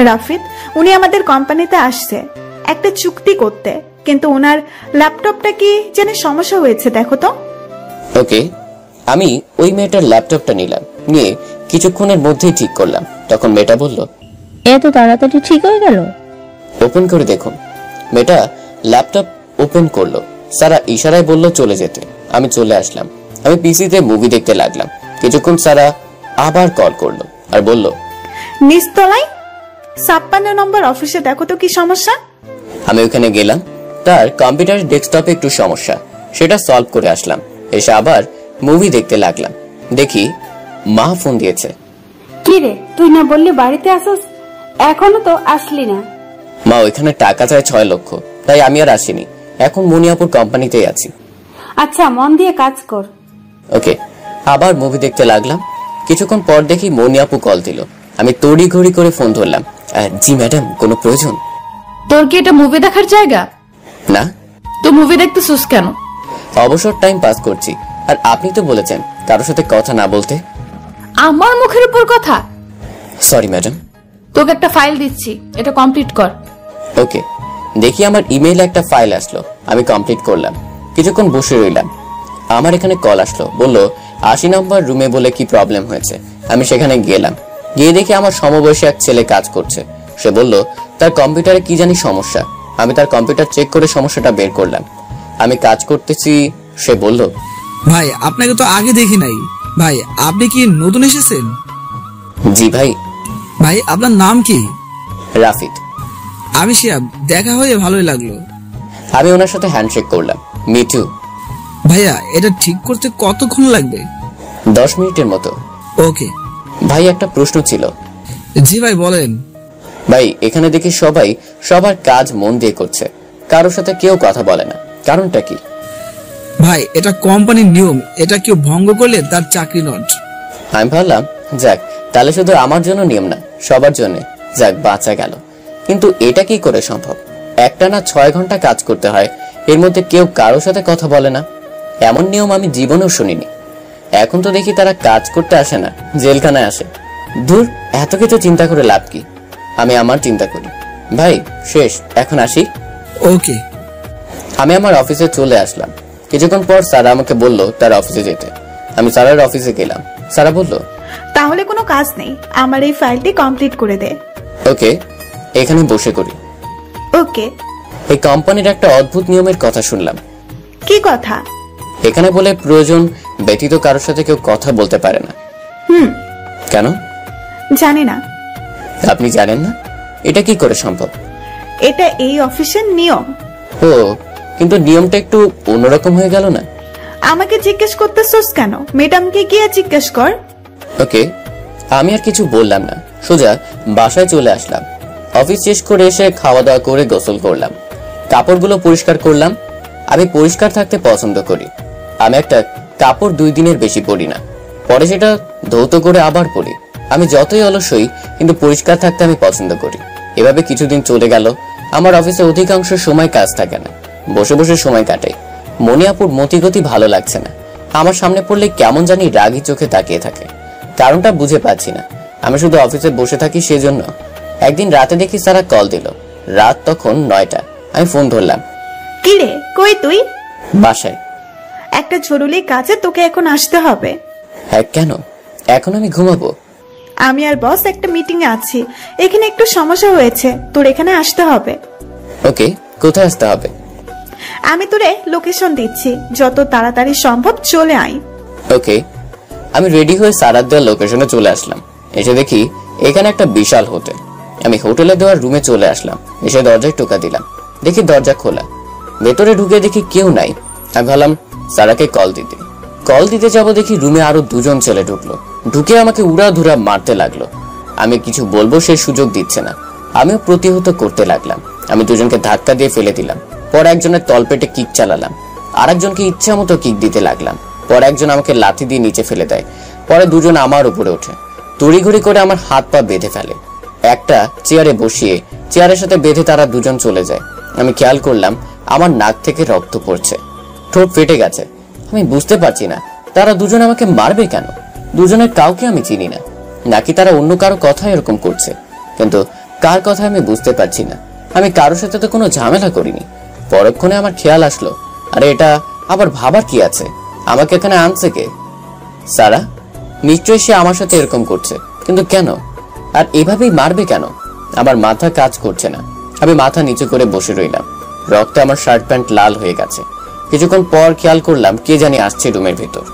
রাফিদ, উনি আমাদের কোম্পানিতে আসছে একটা চুক্তি করতে, কিন্তু ওনার ল্যাপটপটা কি জানি সমস্যা হয়েছে, দেখো তো। ওকে। আমি ওই মেয়েটার ল্যাপটপটা নিলাম, নিয়ে কিছুক্ষণের মধ্যেই ঠিক করলাম। তখন মেয়েটা বলল, এত তাড়াতাড়ি ঠিক হয়ে গেল? ওপেন করে দেখুন। মেয়েটা ল্যাপটপ ওপেন করলো। সারা ইশারায় বলল চলে যেতে। আমি চলে আসলাম। আমি পিসিতে মুভি দেখতে লাগলাম। কিছুক্ষণ সারা আবার কল করলো আর বলল, নিচতলায় 56 নম্বর অফিসে দেখো তো কি সমস্যা। আমি ওখানে গেলাম। তার কম্পিউটার ডেস্কটপে একটু সমস্যা, সেটা সলভ করে আসলাম। এসে আবার মুভি দেখতে লাগলাম। দেখি মা ফোন দিয়েছে। কি রে, তুই না বললি বাড়িতে আসোস, এখনো তো আসলি না? মা ওইখানে টাকা চায় 6 লক্ষ, তাই আমি আর আসিনি। এখন মনিয়াপুর কোম্পানিতেই আছি। আচ্ছা, মন দিয়ে কাজ কর। ওকে। আবার মুভি দেখতে লাগলাম। কিছুক্ষণ পর দেখি মনিয়াপু কল দিল। আমি তড়ি ঘড়ি করে ফোন ধরলাম। জি ম্যাডাম, কোনো প্রয়োজন? তোর কি এটা মুভি দেখার জায়গা? না। তো মুভি দেখতেছিস কেন? অবসর টাইম পাস করছি। আর আপনি তো বলেছেন কারোর সাথে কথা না বলতে। আমার মুখের উপর কথা? Sorry madam. তোকে একটা ফাইল দিচ্ছি, এটা কমপ্লিট কর। ওকে। দেখি আমার ইমেইলে একটা ফাইল আসলো। আমি কমপ্লিট করলাম। কিছুক্ষণ বসে রইলাম। আমার এখানে কল আসলো, বলল 80 নম্বর রুমে বলে কি প্রবলেম হয়েছে। আমি সেখানে গেলাম। গিয়ে দেখি আমার সমবয়সী এক ছেলে কাজ করছে। সে বলল তার কম্পিউটারে কি জানি সমস্যা। আমি তার কম্পিউটার চেক করে সমস্যাটা বের করলাম। আমি কাজ করতেছি। সে বলল, ভাই আপনাকে তো আগে দেখি নাই। ভাই আপনি কি নতুন এসেছেন? জি ভাই। ভাই আপনার নাম কি? রাফিদ। আমি শিয়াব, দেখা হয়ে ভালোই লাগলো। আমি ওনার সাথে হ্যান্ডশেক করলাম। Me two. ভাইয়া এটা ঠিক করতে কতক্ষণ লাগবে? 10 মিনিটের মতো। ওকে। ভাই একটা প্রশ্ন ছিল। জি ভাই বলেন। ভাই এখানে দেখি সবাই সবার কাজ মন দিয়ে করছে, কারোর সাথে কেউ কথা বলে না, কারণটা কি? ভাই এটা কোম্পানির নিয়ম, এটা কেউ ভঙ্গ করলে তার চাকরি নট। আমি ভাবলাম যাক, তাহলে শুধু আমার জন্য নিয়ম না, সবার জন্য। যাক, বাঁচা গেল। কিন্তু এটা কি করে সম্ভব? একটানা 6 ঘন্টা কাজ করতে হয়, এর মধ্যে কেউ কারোর সাথে কথা বলে না। এমন নিয়ম আমি জীবনেও শুনিনি। এখন তো দেখি তারা কাজ করতে আসে না, জেলখানায় আসে। দূর, এত কিছু চিন্তা করে লাভ কি? আমি আমার চিন্তা করি। ভাই শেষ, এখন আসি। ওকে। আমি আমার অফিসে চলে আসলাম। কিছুক্ষণ পর সারা আমাকে বলল তার অফিসে যেতে। আমি সারার অফিসে গেলাম। সারা বলল, তাহলে কোনো কাজ নেই, আমার এই ফাইলটি কমপ্লিট করে দে। ওকে, এখানে বসে করি। ওকে। এই কোম্পানির একটা অদ্ভুত নিয়মের কথা শুনলাম। কি কথা? এখানে বলে প্রয়োজন ব্যতীত কারোর সাথে কেউ কথা বলতে পারে না। কেন? জানি না। আপনি জানেন না? এটা কি করে সম্ভব? এটা এই অফিসের নিয়ম। ও, কিন্তু নিয়মটা একটু অন্যরকম হয়ে গেল না? আমাকে জিজ্ঞেস করতেছস কেন? ম্যাডামকে গিয়ে জিজ্ঞেস কর। ওকে। আমি আর কিছু বললাম না, সোজা বাসায় চলে আসলাম। অফিস শেষ করে এসে খাওয়া দাওয়া করে গোসল করলাম। কাপড়গুলো পরিষ্কার করলাম। আমি পরিষ্কার থাকতে পছন্দ করি। আমি একটা কাপড় 2 দিনের বেশি পরি না, পরে সেটা ধৌত করে আবার পরি। আমি যতই অলস হই, কিন্তু পরিষ্কার থাকতে আমি পছন্দ করি। এভাবে কিছুদিন চলে গেল। আমার অফিসে অধিকাংশ সময় কাজ থাকে না, বসে বসে সময় কাটে। মনিয়াপুর মতিগতি ভালো লাগছে না। আমার সামনে পড়লে কেমন জানি রাগী চোখে তাকিয়ে থাকে। কারণটা বুঝে পাচ্ছি না। আমি শুধু অফিসে বসে থাকি সেজন্য। একদিন রাতে দেখি সারা কল দিল। রাত তখন 9টা। আমি ফোন ধরলাম। কি রে, কই তুই? বাসায়। একটা জরুরি কাজে তোকে এখন আসতে হবে। হ্যাঁ, কেন? এখন আমি ঘুমাবো। আমি আর বস একটা মিটিং এ আছি, এখানে একটু সমস্যা হয়েছে, তোর এখানে আসতে হবে। ওকে, কোথায় আসতে হবে? আমি তোরে লোকেশন দিচ্ছি, যত তাড়াতাড়ি সম্ভব চলে আয়। ওকে। আমি রেডি হয়ে সারার দেওয়ার লোকেশনে চলে আসলাম। এসে দেখি এখানে একটা বিশাল হোটেল। আমি হোটেলে দেওয়ার রুমে চলে আসলাম। এসে দরজায় টোকা দিলাম। দেখি দরজা খোলা। ভেতরে ঢুকে দেখি কেউ নাই। আমি ভাবলাম সারাকে কল দিতে যাব, দেখি রুমে আরো 2জন ছেলে ঢুকলো। ঢুকে আমাকে উড়াধুরা মারতে লাগলো। আমি কিছু বলবো সে সুযোগ দিচ্ছে না। আমিও প্রতিহত করতে লাগলাম। আমি 2জনকে ধাক্কা দিয়ে ফেলে দিলাম। পর একজনের তলপেটে কিক চালালাম। আর একজনকে ইচ্ছা মতো কিক দিতে লাগলাম। পর একজন আমাকে লাথি দিয়ে নিচে ফেলে দেয়। পরে 2জন আমার উপরে ওঠে। তড়িঘড়ি করে আমার হাত পা বেঁধে ফেলে। একটা চেয়ারে বসিয়ে চেয়ারের সাথে বেঁধে তারা 2জন চলে যায়। আমি খেয়াল করলাম আমার নাক থেকে রক্ত পড়ছে, ঠোঁট ফেটে গেছে। আমি বুঝতে পারছি না তারা 2জন আমাকে মারবে কেন। 2জনের কাউকে আমি চিনি না, নাকি তারা অন্য কারো কথা এরকম করছে। কিন্তু কার কথা আমি বুঝতে পারছি না। আমি কারোর সাথে তো কোনো ঝামেলা করিনি। পরক্ষণে আমার খেয়াল আসলো, আরে এটা আবার ভাবার কি আছে, আমাকে এখানে আনছে কে? সারা। নিশ্চয়ই সে আমার সাথে এরকম করছে, কিন্তু কেন? আর এভাবেই মারবে কেন? আমার মাথা কাজ করছে না। আমি মাথা নিচু করে বসে রইলাম। রক্তে আমার শার্ট প্যান্ট লাল হয়ে গেছে। কিছুক্ষণ পর খেয়াল করলাম কে জানি আসছে রুমের ভেতর।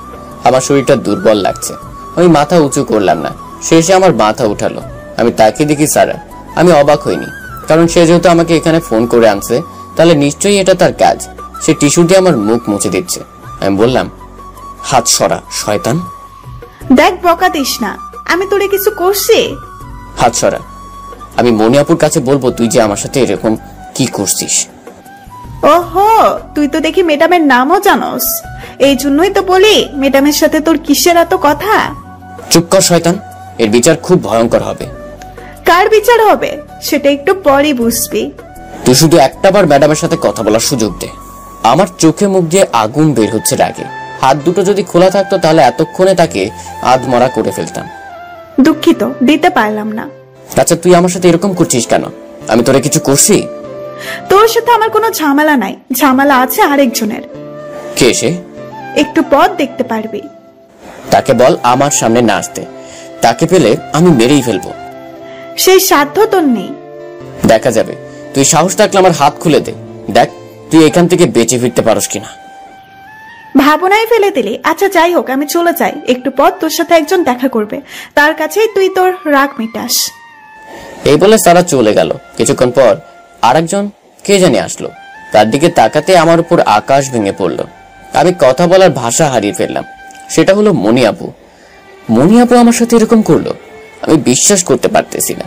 আমার শরীরটা দুর্বল লাগছে। আমি মাথা উঁচু করলাম না। শেষে আমার মাথা উঠালো। আমি তাকে দেখি সারা। আমি অবাক হইনি, কারণ সে যেহেতু আমাকে এখানে ফোন করে আনছে, তাহলে নিশ্চয়ই এটা তার কাজ। সে টিস্যু দিয়ে আমার মুখ মুছে দিচ্ছে। আমি বললাম, হাত সরা শয়তান। দেখ, বকা দিস না, আমি তোরে কিছু করছি? হাত সরা। আমি মনিয়াপুর কাছে বলবো তুই যে আমার সাথে এরকম কি করছিস। ওহো, তুই তো দেখি ম্যাডামের নামও জানোস। এই জন্যই তো বলি ম্যাডামের সাথে তোর কিসের এত কথা। চুপ কর শয়তান, এর বিচার খুব ভয়ঙ্কর হবে। কার বিচার হবে সেটা একটু পরে বুঝবি। তুই শুধু একটাবার ম্যাডামের সাথে কথা বলার সুযোগ দে। আমার চোখে মুখ দিয়ে আগুন বের হচ্ছে রাগে। হাত দুটো যদি খোলা থাকতো তাহলে এতক্ষণে তাকে আধমরা করে ফেলতাম। দুঃখিত, দিতে পারলাম না। আচ্ছা, তুই আমার সাথে এরকম করছিস কেন? আমি তোরে কিছু করছি? তোর সাথে আমার কোনো ঝামেলা নাই, ঝামেলা আছে আরেকজনের। কে সে? একটু পর দেখতে পারবি। তাকে বল আমার সামনে না আসতে। তাকে পেলে আমি মেরেই ফেলবো। সেই সাধ্য তোর নেই। দেখা যাবে। তুই সাহস থাকলে আমার হাত খুলে দে। দেখ তুই এখান থেকে বেঁচে ফিরতে পারস কিনা। ভাবনায় ফেলে দিলি। আচ্ছা যাই হোক, আমি চলে যাই। একটু পর তোর সাথে একজন দেখা করবে, তার কাছেই তুই তোর রাগ মিটাস। এই বলে সারা চলে গেল। কিছুক্ষণ পর আরেকজন কে জানি আসলো। তার দিকে তাকাতে আমার উপর আকাশ ভেঙে পড়লো। আমি কথা বলার ভাষা হারিয়ে ফেললাম। সেটা হলো মনিয়াপু। মনিয়াপু আমার সাথে এরকম করলো, আমি বিশ্বাস করতে পারতেছি না।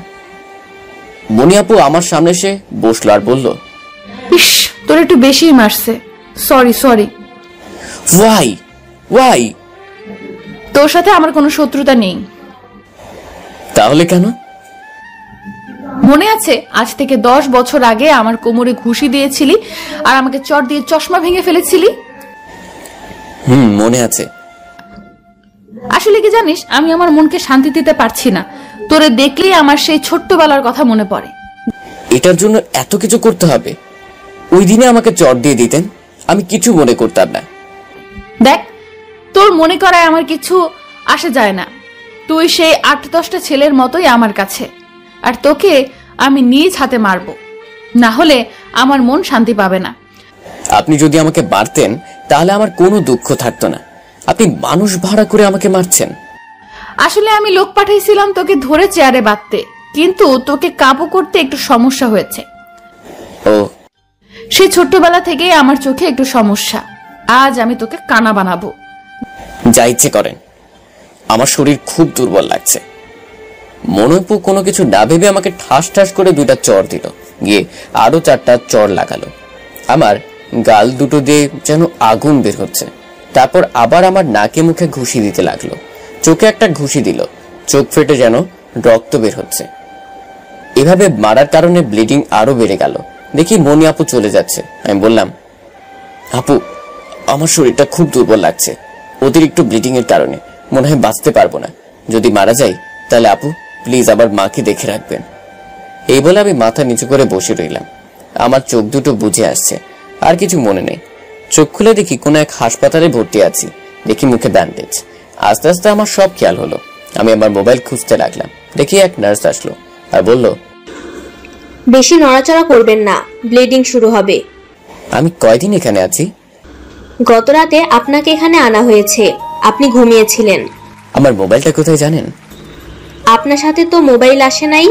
মনিয়াপু আমার সামনে এসে বসলো আর বলল, ইস, তোর একটু বেশি মারছে। সরি। ওয়াই? তোর সাথে আমার কোনো শত্রুতা নেই। তাহলে কেন? মনে আছে আজ থেকে 10 বছর আগে আমার কোমরে ঘুষি দিয়েছিলি আর আমাকে চট দিয়ে চশমা ভেঙে ফেলেছিলি? মনে আছে। আসলে কি জানিস, আমি আমার মনকে শান্তি দিতে পারছি না। তোরে দেখলেই আমার সেই ছোট্টবেলার কথা মনে পড়ে। এটার জন্য এত কিছু করতে হবে? ওই দিনে আমাকে চট দিয়ে দিতেন, আমি কিছু মনে করতাম না। দেখ, তোর মনে করায় আমার কিছু আসে যায় না। তুই সেই 8-10টা ছেলের মতোই আমার কাছে। আর তোকে আমি নিজ হাতে মারবো, না হলে আমার মন শান্তি পাবে না। আপনি যদি আমাকে মারতেন তাহলে আমার কোনো দুঃখ থাকতো না। আপনি মানুষ ভাড়া করে আমাকে মারছেন। আসলে আমি লোক পাঠাইছিলাম তোকে ধরে চেয়ারে বাঁধতে, কিন্তু তোকে কাবু করতে একটু সমস্যা হয়েছে। ও, সেই ছোট্টবেলা থেকে আমার চোখে একটু সমস্যা। আজ আমি তোকে কানা বানাবো। যা ইচ্ছে করেন, আমার শরীর খুব দুর্বল লাগছে। মনোপু কোনো কিছু না ভেবে আমাকে ঠাস ঠাস করে 2টা চড় দিল, গিয়ে আরো 4টা চড় লাগালো। আমার গাল দুটো দিয়ে যেন আগুন বের হচ্ছে। তারপর আবার আমার নাকে মুখে ঘুষি দিতে লাগলো। চোখে একটা ঘুষি দিল, চোখ ফেটে যেন রক্ত বের হচ্ছে। এভাবে মারার কারণে ব্লিডিং আরো বেড়ে গেল। দেখি মনি আপু চলে যাচ্ছে। আমি বললাম, আপু আমার শরীরটা খুব দুর্বল লাগছে, অতিরিক্ত ব্লিডিং এর কারণে মনে হয় বাঁচতে পারবো না। যদি মারা যাই তাহলে আপু প্লিজ আবার মাকে দেখে রাখবেন। এই বলে আমি মাথা নিচু করে বসে রইলাম। আমার চোখ দুটো বুঝে আসছে, আর কিছু মনে নেই। চোখ খুলে দেখি কোনো এক হাসপাতালে ভর্তি আছি। দেখি মুখে ব্যান্ডেজ। আস্তে আস্তে আমার সব খেয়াল হলো। আমি আমার মোবাইল খুঁজতে লাগলাম। দেখি এক নার্স আসলো আর বলল, বেশি নড়াচড়া করবেন না, ব্লিডিং শুরু হবে। আমি কয়দিন এখানে আছি? গত রাতে আপনাকে এখানে আনা হয়েছে, আপনি ঘুমিয়েছিলেন। আমার মোবাইলটা কোথায় জানেন? আপনার সাথে তো মোবাইল আসে নাই।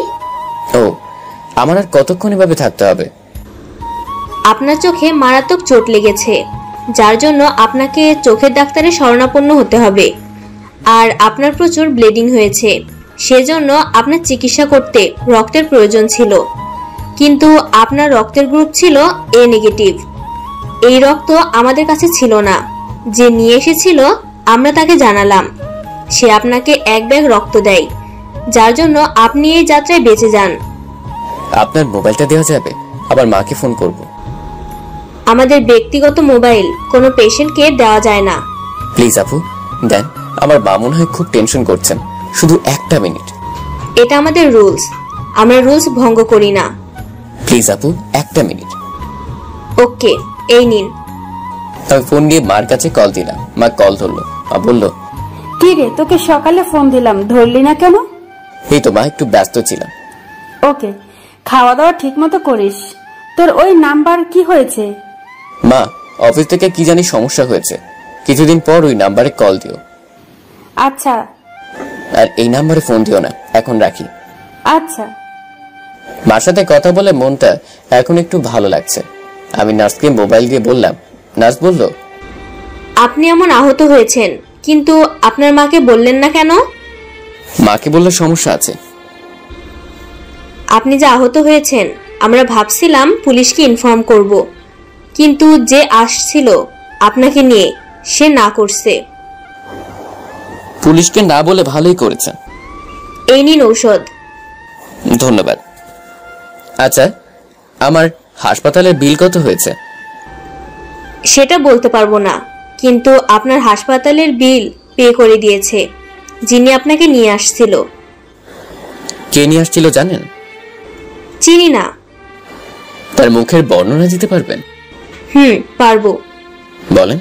ও, আমার আর কতক্ষণ এভাবে থাকতে হবে? আপনার চোখে মারাত্মক চোট লেগেছে, যার জন্য আপনাকে চোখের ডাক্তারের শরণাপন্ন হতে হবে। আর আপনার প্রচুর ব্লিডিং হয়েছে, সেজন্য আপনার চিকিৎসা করতে রক্তের প্রয়োজন ছিল। কিন্তু আপনার রক্তের গ্রুপ ছিল এ নেগেটিভ। এই রক্ত আমাদের কাছে ছিল না। যে নিয়ে এসেছিল আমরা তাকে জানালাম, সে আপনাকে এক ব্যাগ রক্ত দেয়, যার জন্য আপনি এই যাত্রায় বেঁচে যান। আপনার মোবাইলটা দেওয়া যাবে? আবার মাকে ফোন করব। আমাদের ব্যক্তিগত মোবাইল কোনো পেশেন্টকে দেওয়া যায় না। প্লিজ আপু দেন, আমার মা মনে হয় খুব টেনশন করছেন। শুধু একটা মিনিট। এটা আমাদের রুলস, আমরা রুলস ভঙ্গ করি না। প্লিজ আপু একটা মিনিট। ওকে, এই নিন। আমি ফোন দিয়ে মার কাছে কল দিলাম। মা কল ধরলো। মা বলল, কি রে, তোকে সকালে ফোন দিলাম, ধরলি না কেন? এই তো মা, একটু ব্যস্ত ছিলাম। ওকে, খাওয়া দাওয়া ঠিক মতো করিস। তোর ওই নাম্বার কি হয়েছে? মা, অফিস থেকে কি জানি সমস্যা হয়েছে। কিছুদিন পর ওই নাম্বারে কল দিও। আচ্ছা। আর এই নাম্বারে ফোন দিও না, এখন রাখি। আচ্ছা। মার সাথে কথা বলে মনটা এখন একটু ভালো লাগছে। আমি নার্সকে মোবাইল দিয়ে বললাম। নার্স বলল, আপনি এমন আহত হয়েছেন, কিন্তু আপনার মাকে বললেন না কেন? মাকে বললে সমস্যা আছে। আপনি যে আহত হয়েছেন আমরা ভাবছিলাম পুলিশকে ইনফর্ম করব, কিন্তু যে আসছিল আপনাকে নিয়ে সে না করছে। পুলিশকে না বলে ভালোই করেছেন। এই নিন ঔষধ। ধন্যবাদ। আচ্ছা, আমার হাসপাতালের বিল কত হয়েছে? সেটা বলতে পারবো না, কিন্তু আপনার হাসপাতালের বিল পে করে দিয়েছে যিনি আপনাকে নিয়ে আসছিল। কে নিয়ে আসছিল জানেন? চিনি না। তার মুখের বর্ণনা দিতে পারবেন? পারবো। বলেন।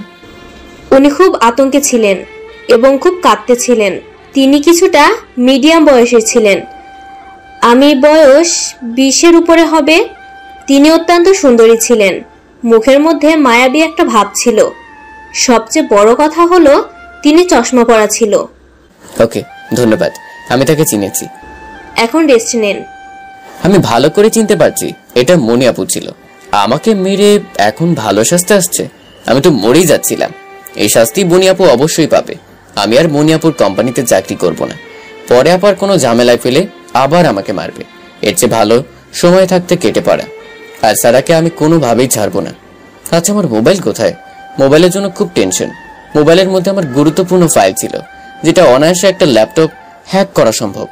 উনি খুব আতঙ্কে ছিলেন এবং খুব কাঁদতেছিলেন। তিনি কিছুটা মিডিয়াম বয়সের ছিলেন। আমি বয়স 20-এর উপরে হবে। তিনি অত্যন্ত সুন্দরী ছিলেন। মুখের মধ্যে মায়াবী একটা ভাব ছিল। সবচেয়ে বড় কথা হলো তিনি চশমা পরা ছিল। ওকে, ধন্যবাদ। আমি তাকে চিনেছি। এখন রেস্ট নেন। আমি ভালো করে চিনতে পারছি এটা মনি আপু ছিল। আমাকে মেরে এখন ভালো শাস্তি আসছে। আমি তো মরেই যাচ্ছিলাম। এই শাস্তি মনি আপু অবশ্যই পাবে। আমি আর মনি আপুর কোম্পানিতে চাকরি করব না। পরে আবার কোনো ঝামেলায় ফেলে আবার আমাকে মারবে। এর চেয়ে ভালো সময় থাকতে কেটে পড়া। আর সারাকে আমি কোনোভাবেই ছাড়বো না। আচ্ছা, আমার মোবাইল কোথায়? মোবাইলের জন্য খুব টেনশন। মোবাইলের মধ্যে আমার গুরুত্বপূর্ণ ফাইল ছিল, যেটা অনায়াসে একটা ল্যাপটপ হ্যাক করা সম্ভব।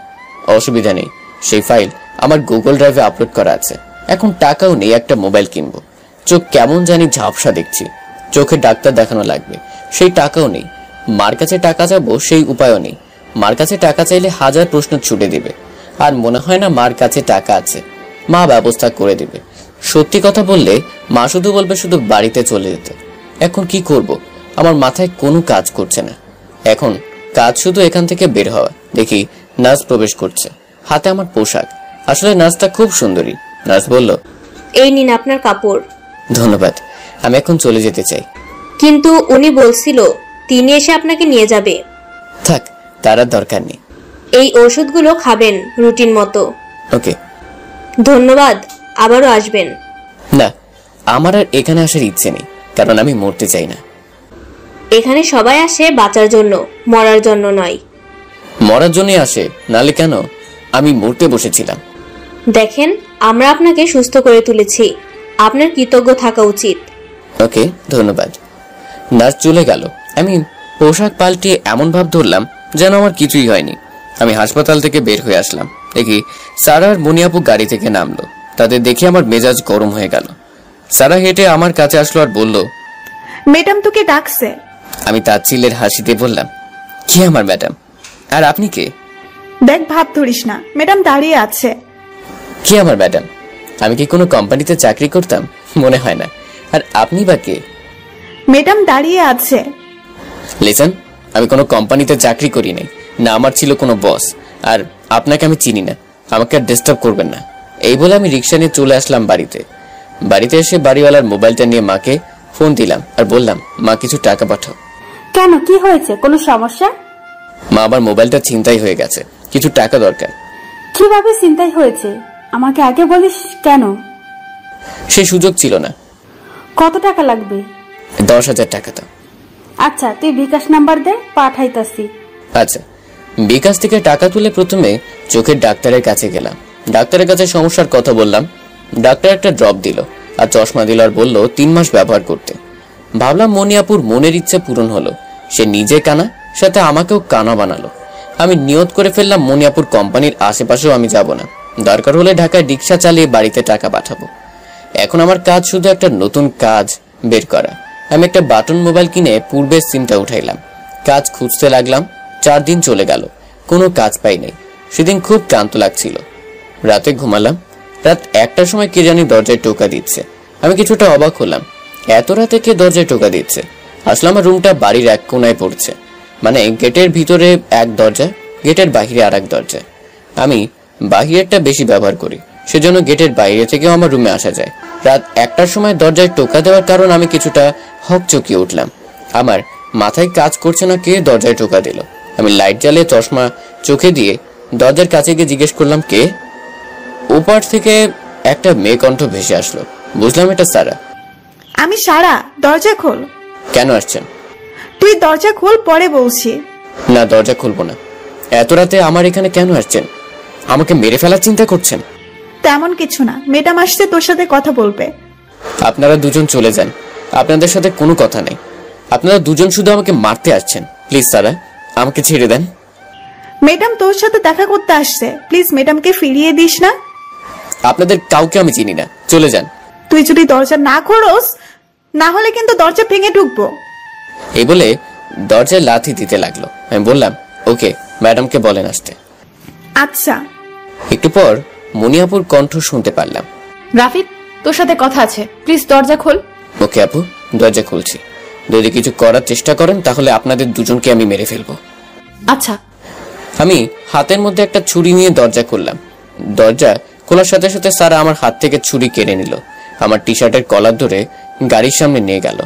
অসুবিধা নেই, সেই ফাইল আমার গুগল ড্রাইভে আপলোড করা আছে। এখন টাকাও নেই একটা মোবাইল কিনবো। চোখ কেমন জানি ঝাপসা দেখছি। চোখে ডাক্তার দেখানো লাগবে, সেই টাকাও নেই। মার কাছে টাকা চাবো, সেই উপায়ও নেই। মার কাছে টাকা চাইলে 1000 প্রশ্ন ছুটে দিবে। আর মনে হয় না মার কাছে টাকা আছে। মা ব্যবস্থা করে দিবে। সত্যি কথা বললে মা শুধু বলবে শুধু বাড়িতে চলে যেতে। এখন কি করব? আমার মাথায় কোনো কাজ করছে না। এখন কাজ শুধু এখান থেকে বের হওয়া। দেখি নার্স প্রবেশ করছে, হাতে আমার পোশাক। আসলে নার্সটা খুব সুন্দরী। নার্স বলল, এই নিন আপনার কাপড়। ধন্যবাদ, আমি এখন চলে যেতে চাই। কিন্তু উনি বলছিল তিনি এসে আপনাকে নিয়ে যাবে। থাক, তার আর দরকার নেই। এই ওষুধগুলো খাবেন রুটিন মতো। ওকে। ধন্যবাদ, আবারও আসবেন। না, আমার আর এখানে আসার ইচ্ছে নেই, কারণ আমি মরতে চাই না। এখানে সবাই আসে বাঁচার জন্য, মরার জন্য নয়। মরার জন্যই আসে, নালে কেন? আমি মরতে বসেছিলাম। দেখেন, আমরা আপনাকে সুস্থ করে তুলেছি, আপনার কৃতজ্ঞ থাকা উচিত। ওকে, ধন্যবাদ। নার্স চলে গেল। আমি পোশাক পাল্টিয়ে এমন ভাব ধরলাম যেন আমার কিছুই হয়নি। আমি হাসপাতাল থেকে বের হয়ে আসলাম। দেখি সারা আর মনিয়াপু গাড়ি থেকে নামলো। তাদের দেখে আমার মেজাজ গরম হয়ে গেল। সারা হেঁটে আমার কাছে আসলো আর বলল, ম্যাডাম তোকে ডাকছে। আমি তাচ্ছিল্যের হাসিতে বললাম, কি আমার ম্যাডাম? আর আপনি কে? দেখ, ভাব ধরিস না, ম্যাডাম দাঁড়িয়ে আছে। কি আমার ম্যাডাম? আমি কি কোনো কোম্পানিতে চাকরি করতাম? মনে হয় না। আর আপনি বা কে? ম্যাডাম দাঁড়িয়ে আছে। লিসেন, আমি কোনো কোম্পানিতে চাকরি করি নাই, না আমার ছিল কোনো বস। আর আপনাকে আমি চিনি না, আমাকে আর ডিস্টার্ব করবেন না। এই বলে আমি রিক্সা নিয়ে চলে আসলাম বাড়িতে। বাড়িতে এসে বাড়িওয়ালার মোবাইলটা নিয়ে মাকে ফোন দিলাম আর বললাম, মা কিছু টাকা পাঠাও। কেন, কি হয়েছে? কোনো সমস্যা? মা, আবার মোবাইলটা ছিনতাই হয়ে গেছে, কিছু টাকা দরকার। কিভাবে ছিনতাই হয়েছে আমাকে আগে বলিস কেন? সে সুযোগ ছিল না। কত টাকা লাগবে? 10,000 টাকা দাও। আচ্ছা, তুই বিকাশ নাম্বার দে, পাঠাইতাছি। আচ্ছা। বিকাশ থেকে টাকা তুলে প্রথমে চোখের ডাক্তারের কাছে গেলাম। ডাক্তারের কাছে সমস্যার কথা বললাম। ডাক্তার একটা ড্রপ দিল আর চশমা দিল আর বলল 3 মাস ব্যবহার করতে। ভাবলাম মনিয়াপুর মনের ইচ্ছে পূরণ হলো, সে নিজে কানা, সাথে আমাকেও কানা বানালো। আমি নিয়ত করে ফেললাম মনিয়াপুর কোম্পানির আশেপাশেও আমি যাব না, দরকার হলে ঢাকায় রিক্সা চালিয়ে বাড়িতে টাকা পাঠাবো। এখন আমার কাজ শুধু একটা নতুন কাজ বের করা। আমি একটা বাটন মোবাইল কিনে পূর্বের সিমটা উঠাইলাম, কাজ খুঁজতে লাগলাম। 4 দিন চলে গেল, কোনো কাজ পাই নাই। সেদিন খুব ক্লান্ত লাগছিল, রাতে ঘুমালাম। রাত 1টার সময় কে জানি দরজায় টোকা দিচ্ছে। আমি কিছুটা অবাক হলাম, এত রাতে কে দরজায় টোকা দিচ্ছে? আসলে আমার রুমটা বাড়ির এক কোনায় পড়ছে, মানে গেটের ভিতরে এক দরজা, গেটের বাহিরে আর এক দরজা। আমি বাহিরেরটা বেশি ব্যবহার করি, সেজন্য গেটের বাইরে থেকেও আমার রুমে আসা যায়। রাত 1টার সময় দরজায় টোকা দেওয়ার কারণ আমি কিছুটা হকচকিয়ে উঠলাম। আমার মাথায় কাজ করছে না কে দরজায় টোকা দিল। আমি লাইট জ্বালিয়ে চশমা চোখে দিয়ে দরজার কাছে গিয়ে জিজ্ঞেস করলাম, কে? ওপার থেকে একটা মেয়ে কণ্ঠ ভেসে আসলো। বুঝলাম এটা সারা। আমি সারা, দরজা খোল। কেন আসছেন? তুই দরজা খোল, পরে বলছি। না, দরজা খুলবো না। এত রাতে আমার এখানে কেন আসছেন? আমাকে মেরে ফেলার চিন্তা করছেন? তেমন কিছু না, ম্যাডাম আসছে, তোর সাথে কথা বলবে। আপনারা দুজন চলে যান, আপনাদের সাথে কোনো কথা নেই। আপনারা দুজন শুধু আমাকে মারতে আসছেন। প্লিজ সারা, আমাকে ছেড়ে দেন। ম্যাডাম তোর সাথে দেখা করতে আসছে, প্লিজ ম্যাডামকে ফিরিয়ে দিস না। আপনাদের কাউকে আমি চিনি না, চলে যান। তুই যদি দরজা না খোলস, না হলে কিন্তু দরজা ভেঙে ঢুকবো। এই বলে দরজায় লাথি দিতে লাগলো। আমি বললাম, ওকে, ম্যাডামকে বলেন আসতে। আচ্ছা। একটু পর মনিয়াপুর কণ্ঠ শুনতে পারলাম। রাফিদ, তোর সাথে কথা আছে, প্লিজ দরজা খোল। ওকে আপু, দরজা খুলছি। যদি কিছু করার চেষ্টা করেন তাহলে আপনাদের দুজনকে আমি মেরে ফেলবো। আচ্ছা। আমি হাতের মধ্যে একটা ছুরি নিয়ে দরজা খুললাম। দরজা খোলার সাথে সাথে সারা আমার হাত থেকে ছুরি কেড়ে নিল, আমার টি শার্টের কলার ধরে গাড়ির সামনে নিয়ে গেল।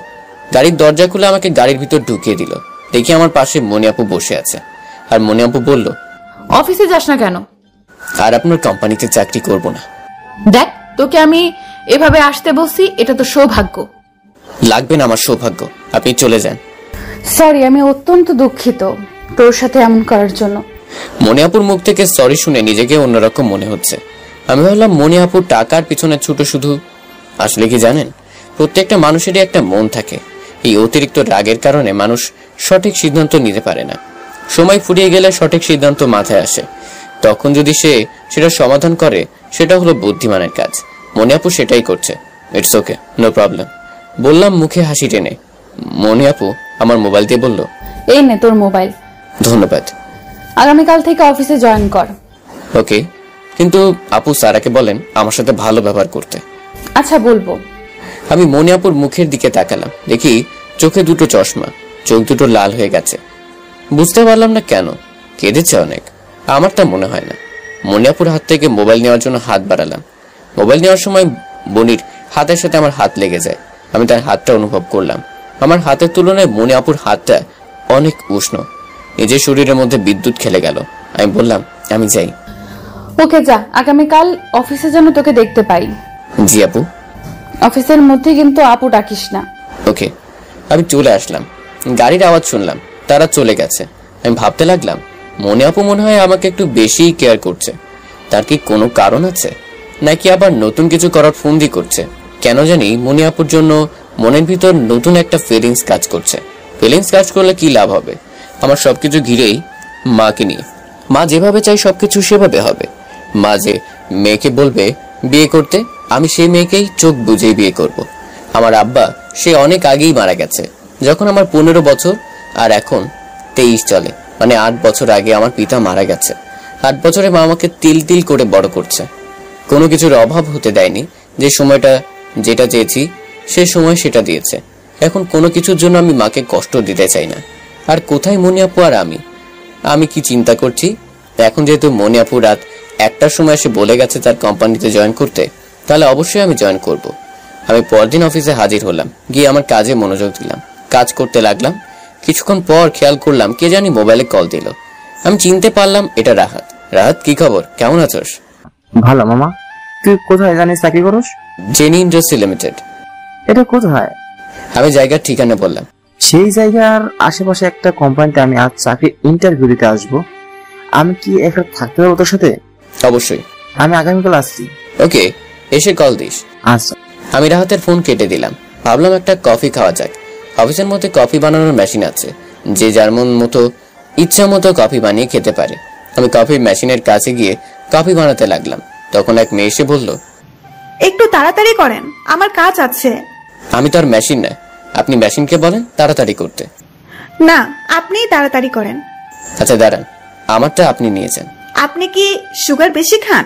গাড়ির দরজা খুলে আমাকে গাড়ির ভিতর ঢুকিয়ে দিল। দেখি আমার পাশে মনিয়াপু বসে আছে। আর মনিয়াপু বলল, অফিসে যাস না কেন? আর আপনার কোম্পানিতে চাকরি করব না। দেখ, তোকে আমি এভাবে আসতে বলছি, এটা তো সৌভাগ্য। লাগবে না আমার সৌভাগ্য, আপনি চলে যান। সরি, আমি অত্যন্ত দুঃখিত তোর সাথে এমন করার জন্য। মনিয়াপুর মুখ থেকে সরি শুনে নিজেকে অন্যরকম মনে হচ্ছে। আমি ভাবলাম মনিয়াপুর টাকার পিছনে ছুটো শুধু। আসলে কি জানেন, প্রত্যেকটা মানুষেরই একটা মন থাকে। এই অতিরিক্ত রাগের কারণে মানুষ সঠিক সিদ্ধান্ত নিতে পারে না। সময় ফুরিয়ে গেলে সঠিক সিদ্ধান্ত মাথায় আসে, তখন যদি সে সেটা সমাধান করে, সেটা হলো বুদ্ধিমানের কাজ। মনিয়াপু সেটাই করছে। ইটস ওকে, নো প্রবলেম, বললাম মুখে হাসি টেনে। মনিয়াপু আমার মোবাইল দিয়ে বলল, এই নে তোর মোবাইল। ধন্যবাদ। আগামীকাল থেকে অফিসে জয়েন কর। ওকে, কিন্তু আপু সারাকে বলেন আমার সাথে ভালো ব্যবহার করতে। আচ্ছা, বলবো। আমি মনিয়াপুর মুখের দিকে তাকালাম, দেখি চোখে দুটো চশমা, চোখ দুটো লাল হয়ে গেছে। বুঝতে পারলাম না কেন, কেঁদেছে অনেক। আমার তা মনে হয় না। মনিয়াপুর হাত থেকে মোবাইল নেওয়ার জন্য হাত বাড়ালাম। মোবাইল নেওয়ার সময় বনির হাতের সাথে আমার হাত লেগে যায়। আমি তার হাতটা অনুভব করলাম। আমার হাতের তুলনায় মনিয়াপুর হাতটা অনেক উষ্ণ। নিজের শরীরের মধ্যে বিদ্যুৎ খেলে গেল। আমি বললাম, আমি যাই। ওকে, যা। আগামীকাল অফিসে যেন তোকে দেখতে পাই। জি আপু। অফিসের মধ্যে কিন্তু আপু ডাকিস না। ওকে। আমি চলে আসলাম। গাড়ির আওয়াজ শুনলাম, তারা চলে গেছে। আমি ভাবতে লাগলাম, মনিয়াপু মনে হয় আমাকে একটু বেশি কেয়ার করছে। তার কি কোনো কারণ আছে, নাকি আবার নতুন কিছু করার ফন্দি করছে? কেন জানি মনিয়াপুর জন্য মনের ভিতর নতুন একটা ফিলিংস কাজ করছে। ফিলিংস কাজ করলে কি লাভ হবে? আমার সবকিছু ঘিরেই মাকে নিয়ে। মা যেভাবে চাই সবকিছু সেভাবে হবে। মা যে মেয়েকে বলবে বিয়ে করতে, আমি সেই মেয়েকেই চোখ বুঝেই বিয়ে করব। আমার আব্বা সে অনেক আগেই মারা গেছে। যখন আমার 15 বছর, আর এখন 23 চলে, মানে 8 বছর আগে আমার পিতা মারা গেছে। 8 বছরে মা আমাকে তিল তিল করে বড় করছে, কোনো কিছুর অভাব হতে দেয়নি। যে সময়টা যেটা চেয়েছি সে সময় সেটা দিয়েছে। এখন কোনো কিছুর জন্য আমি মাকে কষ্ট দিতে চাই না। আর কোথায় মনিয়াপু আর আমি কি চিন্তা করছি, এখন যেহেতু মনিয়াপু রাত 1টার সময় এসে বলে গেছে তার কোম্পানিতে জয়েন করতে, তাহলে অবশ্যই আমি জয়েন করব। আমি পরদিন অফিসে হাজির হলাম, গিয়ে আমার কাজে মনোযোগ দিলাম, কাজ করতে লাগলাম। কিছুক্ষণ পর খেয়াল করলাম কে জানি মোবাইলে কল দিল। আমি চিনতে পারলাম এটা রাহাত। রাহাত, কি খবর, কেমন আছোস? ভালো মামা। তুই কোথায় জানিস চাকরি করস? Jenny industry limited. এটা কোথায়? আমি জায়গার ঠিকানা বললাম। সেই জায়গার আশেপাশে একটা কোম্পানিতে আমি আজ চাকরি ইন্টারভিউ দিতে আসবো। আমি কি এখানে থাকতে পারবো তোর সাথে? অবশ্যই। আমি আগামীকাল আসছি। ওকে, এসে কল দিস। আচ্ছা। আমি রাহাতের ফোন কেটে দিলাম। ভাবলাম একটা কফি খাওয়া যাক। অফিসের মধ্যে কফি বানানোর মেশিন আছে, যে যার মতো ইচ্ছা মতো কফি বানিয়ে খেতে পারে। আমি কফি মেশিনের কাছে গিয়ে কফি বানাতে লাগলাম। তখন এক মেয়ে এসে বলল, একটু তাড়াতাড়ি করেন, আমার কাজ আছে। আমি তো আর মেশিন না, আপনি মেশিনকে বলেন তাড়াতাড়ি করতে। না, আপনিই তাড়াতাড়ি করেন। আচ্ছা দাঁড়ান, আমারটা আপনি নিয়েছেন। আপনি কি সুগার বেশি খান?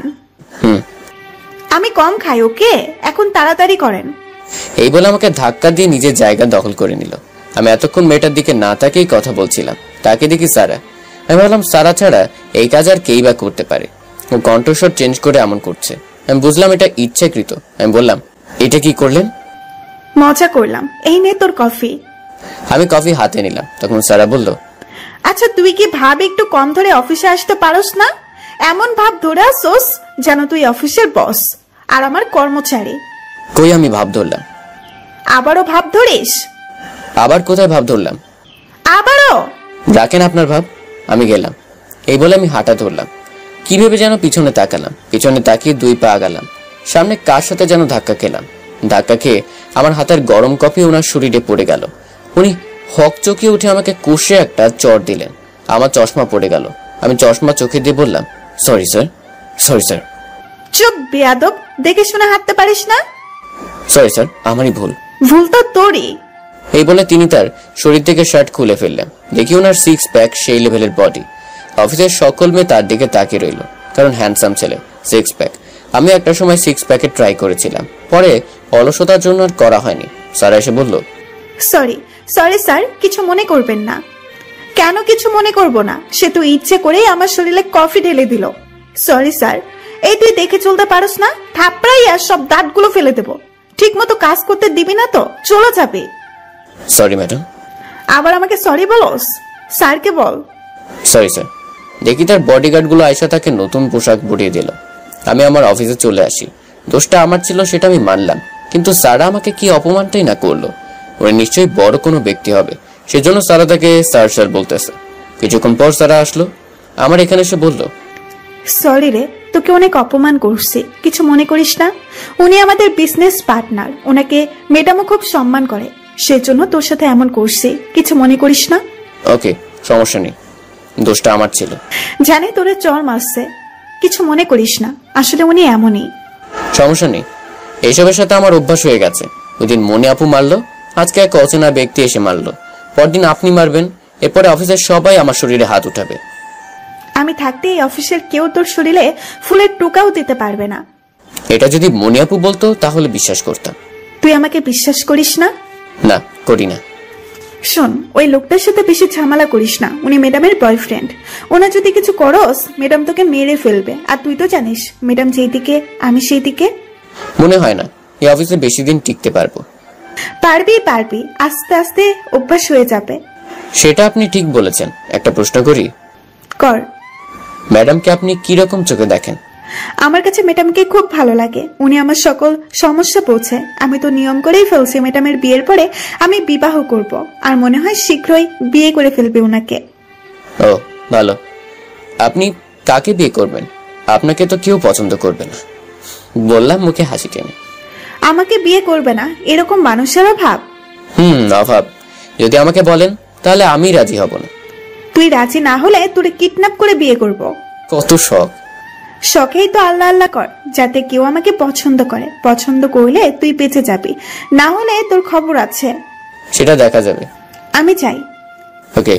আমি কম খাই। ওকে, এখন তাড়াতাড়ি করেন। এই বলে আমাকে ধাক্কা দিয়ে নিজের জায়গা দখল করে নিল। আমি এতক্ষণ মেয়েটার দিকে না তাকিয়েই কথা বলছিলাম। তাকে দেখি সারা। আমি ভাবলাম সারা ছাড়া এই কাজ আর কেই বা করতে পারে। ও কণ্ঠস্বর চেঞ্জ করে এমন করছে। আমি বুঝলাম এটা ইচ্ছাকৃত। আমি বললাম, এটা কি করলেন? মজা করলাম। এই নে তোর কফি। আমি কফি হাতে নিলাম। তখন সারা বলল, আচ্ছা তুই কি ভাব একটু কম ধরে অফিসে আসতে পারোস না? এমন ভাব ধরে আসোস যেন তুই অফিসের বস আর আমার কর্মচারী। কই আমি ভাব ধরলাম? আবারও ভাব ধরিস? আবার কোথায় ভাব ধরলাম? আবারও? রাখেন আপনার ভাব, আমি গেলাম। এই বলে আমি হাঁটা ধরলাম। কি ভেবে যেন পিছনে তাকালাম। পিছনে তাকিয়ে 2 পা আগালাম। সামনে কার সাথে যেন ধাক্কা খেলাম। ধাক্কা খেয়ে আমার হাতের গরম কফি ওনার শরীরে পড়ে গেল। উনি হকচকিয়ে উঠে আমাকে কষে একটা চড় দিলেন। আমার চশমা পড়ে গেল। আমি চশমা চোখে দিয়ে বললাম, সরি স্যার, সরি স্যার। চুপ বেয়াদব, দেখে শুনে হাঁটতে পারিস না? সরি স্যার, আমারই ভুল। ভুল তো তোরই। এই বলে তিনি তার শরীর থেকে শার্ট খুলে ফেললেন। দেখি ওনার 6 প্যাক, সেই লেভেলের বডি। অফিসের সকল মেয়ে তার দিকে তাকিয়ে রইল, কারণ হ্যান্ডসাম ছেলে, 6 প্যাক। আমি একটা সময় 6 প্যাকে ট্রাই করেছিলাম, পরে অলসতার জন্য আর করা হয়নি। স্যার এসে বলল, সরি সরি স্যার, কিছু মনে করবেন না। কেন কিছু মনে করব না? সে তো ইচ্ছে করেই আমার শরীরে কফি ঢেলে দিল। Sorry sir. এই তুই দেখে চলতে পারস না? থাপড়াই আর সব দাঁতগুলো ফেলে দেব। ঠিক মতো কাজ করতে দিবি না তো চলে যাবে। Sorry madam. আবার আমাকে সরি বলস? স্যারকে বল। Sorry sir. দেখি তার বডিগার্ড গুলো আয়সা তাকে নতুন পোশাক পরিয়ে দিল। আমি আমার অফিসে চলে আসি। দোষটা আমার ছিল সেটা আমি মানলাম, কিন্তু সারা আমাকে কি অপমানটাই না করলো। উনি নিশ্চয়ই বড় কোনো ব্যক্তি হবে, সেজন্য সারা তাকে স্যার স্যার বলতেছে। কিছুক্ষণ পর সারা আসলো, আমার এখানে এসে বলল, সরি রে, তোকে অনেক অপমান করছি, কিছু মনে করিস না। উনি আমাদের বিজনেস পার্টনার, ওনাকে ম্যাডামও খুব সম্মান করে, সেজন্য তোর সাথে এমন করছি, কিছু মনে করিস না। ওকে, সমস্যা নেই, দোষটা আমার ছিল। জানি তোরে চর মারছে, কিছু মনে করিস না, আসলে উনি এমনই। সমস্যা নেই, এইসবের সাথে আমার অভ্যাস হয়ে গেছে। ওইদিন মনে আপু মারলো, আজকে এক অচেনা ব্যক্তি এসে মারলো, পরদিন আপনি মারবেন, এরপরে অফিসের সবাই আমার শরীরে হাত উঠাবে। আমি থাকতে এই অফিসের কেউ তোর শরীরে ফুলের টোকাও দিতে পারবে না। এটা যদি মনি আপু বলতো তাহলে বিশ্বাস করতাম। তুই আমাকে বিশ্বাস করিস না? না, করি না। শোন, ওই লোকটার সাথে বেশি ঝামেলা করিস না, উনি ম্যাডামের বয়ফ্রেন্ড। ওনা যদি কিছু করস ম্যাডাম তোকে মেরে ফেলবে, আর তুই তো জানিস ম্যাডাম যেই দিকে আমি সেই দিকে। মনে হয় না এই অফিসে বেশি দিন টিকতে পারবো। পারবি পারবি, আস্তে আস্তে অভ্যাস হয়ে যাবে। সেটা আপনি ঠিক বলেছেন। একটা প্রশ্ন করি? কর। ম্যাডামকে আপনি কি রকম চোখে দেখেন? আমার কাছে ম্যাডামকে খুব ভালো লাগে, উনি আমার সকল সমস্যা বোঝে। আমি তো নিয়ম করেই ফেলছি ম্যাডামের বিয়ের পরে আমি বিবাহ করব, আর মনে হয় শীঘ্রই বিয়ে করে ফেলবে ওনাকে। ও ভালো। আপনি কাকে বিয়ে করবেন? আপনাকে তো কেউ পছন্দ করবে না, বললাম মুখে হাসি টেনে। আমাকে বিয়ে করবে না এরকম মানুষের অভাব? অভাব। যদি আমাকে বলেন তাহলে আমি রাজি হব না। তুই রাজি না হলে তোরে কিডন্যাপ করে বিয়ে করব। কত শখ! শখেই তো আল্লাহ আল্লাহ কর, যাতে কেউ আমাকে পছন্দ করে। পছন্দ করলে তুই বেঁচে যাবি, না হলে তোর খবর আছে। সেটা দেখা যাবে। আমি চাই। ওকে,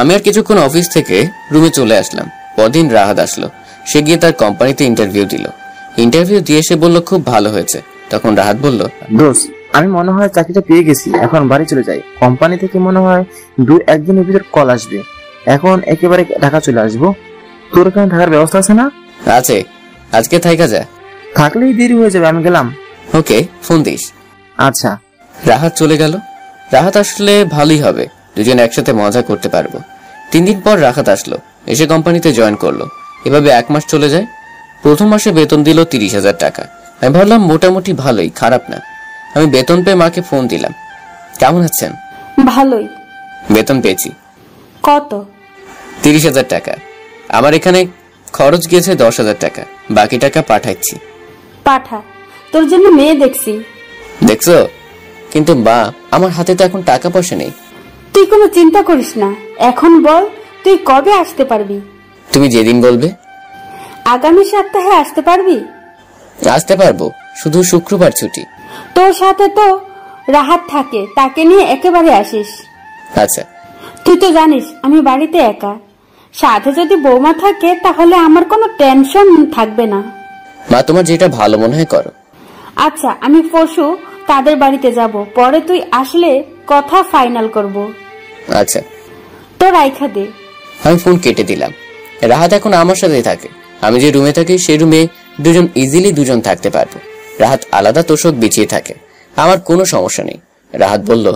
আমি আর কিছুক্ষণ অফিস থেকে রুমে চলে আসলাম। পরদিন রাহাত আসলো। সে গিয়ে তার কোম্পানিতে ইন্টারভিউ দিল। ইন্টারভিউ দিয়ে সে বলল খুব ভালো হয়েছে। তখন রাহাত বলল, দোস্ত, আমি মনে হয় চাকরিটা পেয়ে গেছি, এখন বাড়ি চলে যাই। কোম্পানি থেকে মনে হয় 2-1 দিনের ভিতর কল আসবে। এখন একেবারে ঢাকা চলে আসবো। তোর এখানে থাকার ব্যবস্থা আছে না? আছে, আজকে থাইকা যা। থাকলেই দেরি হয়ে যাবে, আমি গেলাম। ওকে, ফোন দিস। আচ্ছা। রাহাত চলে গেল। রাহাত আসলে ভালোই হবে, দুজন একসাথে মজা করতে পারবো। 3 দিন পর রাহাত আসলো, এসে কোম্পানিতে জয়েন করলো। এভাবে 1 মাস চলে যায়। প্রথম মাসে বেতন দিল 30,000 টাকা। আমি ভাবলাম মোটামুটি ভালোই, খারাপ না। আমি বেতন পেয়ে মাকে ফোন দিলাম, কেমন আছেন? ভালোই। বেতন পেয়েছি। কত? 30,000 টাকা। আমার এখানে খরচ গিয়েছে 10,000 টাকা, বাকি টাকা পাঠাচ্ছি। পাঠা, তোর জন্য মেয়ে দেখছি। দেখছো? কিন্তু মা, আমার হাতে তো এখন টাকা পয়সা নেই। তুই কোনো চিন্তা করিস না। এখন বল, তুই কবে আসতে পারবি? তুমি যেদিন বলবে। আগামী সপ্তাহে আসতে পারবি? আসতে পারবো, শুধু শুক্রবার ছুটি। তোর সাথে তো রাহাত থাকে, তাকে নিয়ে একেবারে আসিস। আচ্ছা। তুই তো জানিস আমি বাড়িতে একা। সাথে যদি বৌমা থাকে তাহলে আমার কোনো টেনশন থাকবে না। মা, তোমার যেটা ভালো মনে হয় করো। আচ্ছা, আমি পরশু তাদের বাড়িতে যাব, পরে তুই আসলে কথা ফাইনাল করব। আচ্ছা। তোর আইখা দে। আমি ফোন কেটে দিলাম। রাহাত এখন আমার সাথেই থাকে। আমি যে রুমে থাকি সেই রুমে ইজিলি দুজন থাকতে পারবো। রাহাত আলাদা তোষক বিছিয়ে থাকে, আমার কোনো সমস্যা নেই। রাহাত বলল,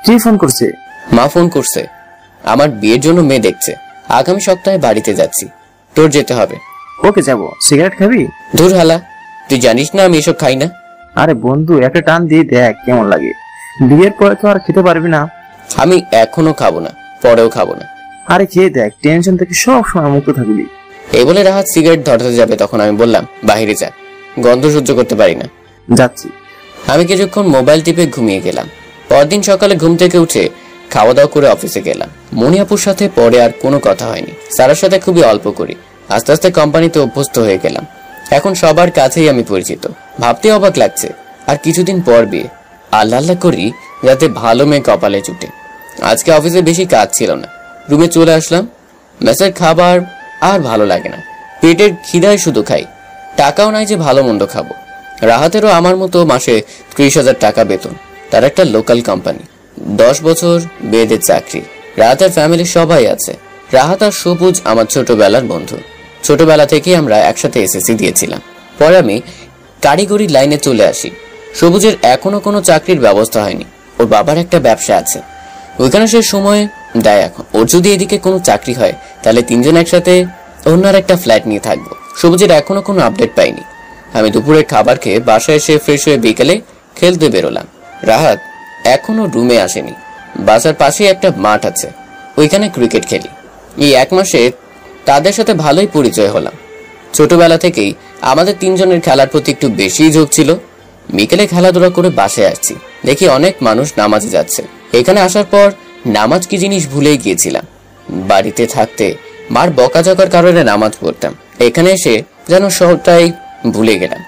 কি ফোন করছে? মা ফোন করছে, আমার বিয়ের জন্য মেয়ে দেখছে। আগামী সপ্তাহে বাড়িতে যাচ্ছি, তোর যেতে হবে। ওকে, যাবো। সিগারেট খাবি? ধুর হালা, তুই জানিস না আমি এসব খাই না। আরে বন্ধু, একটা টান দিয়ে দেখ কেমন লাগে। বিয়ের পরে তো আর খেতে পারবি না। আমি এখনো খাবো না, পরেও খাবো না। আরে খেয়ে দেখ, টেনশন থেকে সব সময় মুক্ত থাকবি। এই বলে রাহাত সিগারেট ধরতে যাবে, তখন আমি বললাম, বাহিরে যা, গন্ধ সহ্য করতে পারি না। যাচ্ছি। আমি কিছুক্ষণ মোবাইল টিপে ঘুমিয়ে গেলাম। পরদিন সকালে ঘুম থেকে উঠে খাওয়া দাওয়া করে অফিসে গেলাম। মনিয়াপুর সাথে পরে আর কোনো কথা হয়নি। সারার সাথে খুবই অল্প করি। আস্তে আস্তে কোম্পানিতে অভ্যস্ত হয়ে গেলাম। এখন সবার কাছেই আমি পরিচিত। ভাবতে অবাক লাগছে, আর কিছুদিন পর বিয়ে। আল্লাহ আল্লাহ করি যাতে ভালো মেয়ে কপালে জুটে। আজকে অফিসে বেশি কাজ ছিল না, রুমে চলে আসলাম। মেসের খাবার আর ভালো লাগে না, পেটের খিদায় শুধু খাই, টাকাও নাই যে ভালো মন্দ খাবো। রাহাতেরও আমার মতো মাসে 30,000 টাকা বেতন, তার একটা লোকাল কোম্পানি, 10 বছর বেদের চাকরি। রাহাতের ফ্যামিলির সবাই আছে। রাহাত আর সবুজ আমার ছোটবেলার বন্ধু। ছোটবেলা থেকেই আমরা একসাথে এসএসসি দিয়েছিলাম। পরে আমি কারিগরি লাইনে চলে আসি। সবুজের এখনো কোনো চাকরির ব্যবস্থা হয়নি, ওর বাবার একটা ব্যবসা আছে, ওইখানে সে সময় দেয়। এখন ওর যদি এদিকে কোনো চাকরি হয় তাহলে 3 জন একসাথে অন্য আর একটা ফ্ল্যাট নিয়ে থাকবো। সবুজের এখনো কোনো আপডেট পাইনি। আমি দুপুরে খাবার খেয়ে বাসায় এসে ফ্রেশ হয়ে বিকেলে খেলতে বেরোলাম। রাহাত এখনো রুমে আসেনি। বাসার পাশে একটা মাঠ আছে, ওইখানে ক্রিকেট খেলি। এই 1 মাসে তাদের সাথে ভালোই পরিচয় হলাম। ছোটবেলা থেকেই আমাদের 3 জনের খেলার প্রতি একটু বেশি ঝোঁক ছিল। বিকেলে খেলাধুলা করে বাসায় আসছি, দেখি অনেক মানুষ নামাজে যাচ্ছে। এখানে আসার পর নামাজ কি জিনিস ভুলেই গিয়েছিলাম। বাড়িতে থাকতে মার বকাঝকার কারণে নামাজ পড়তাম, এখানে এসে যেন সবটাই ভুলে গেলাম।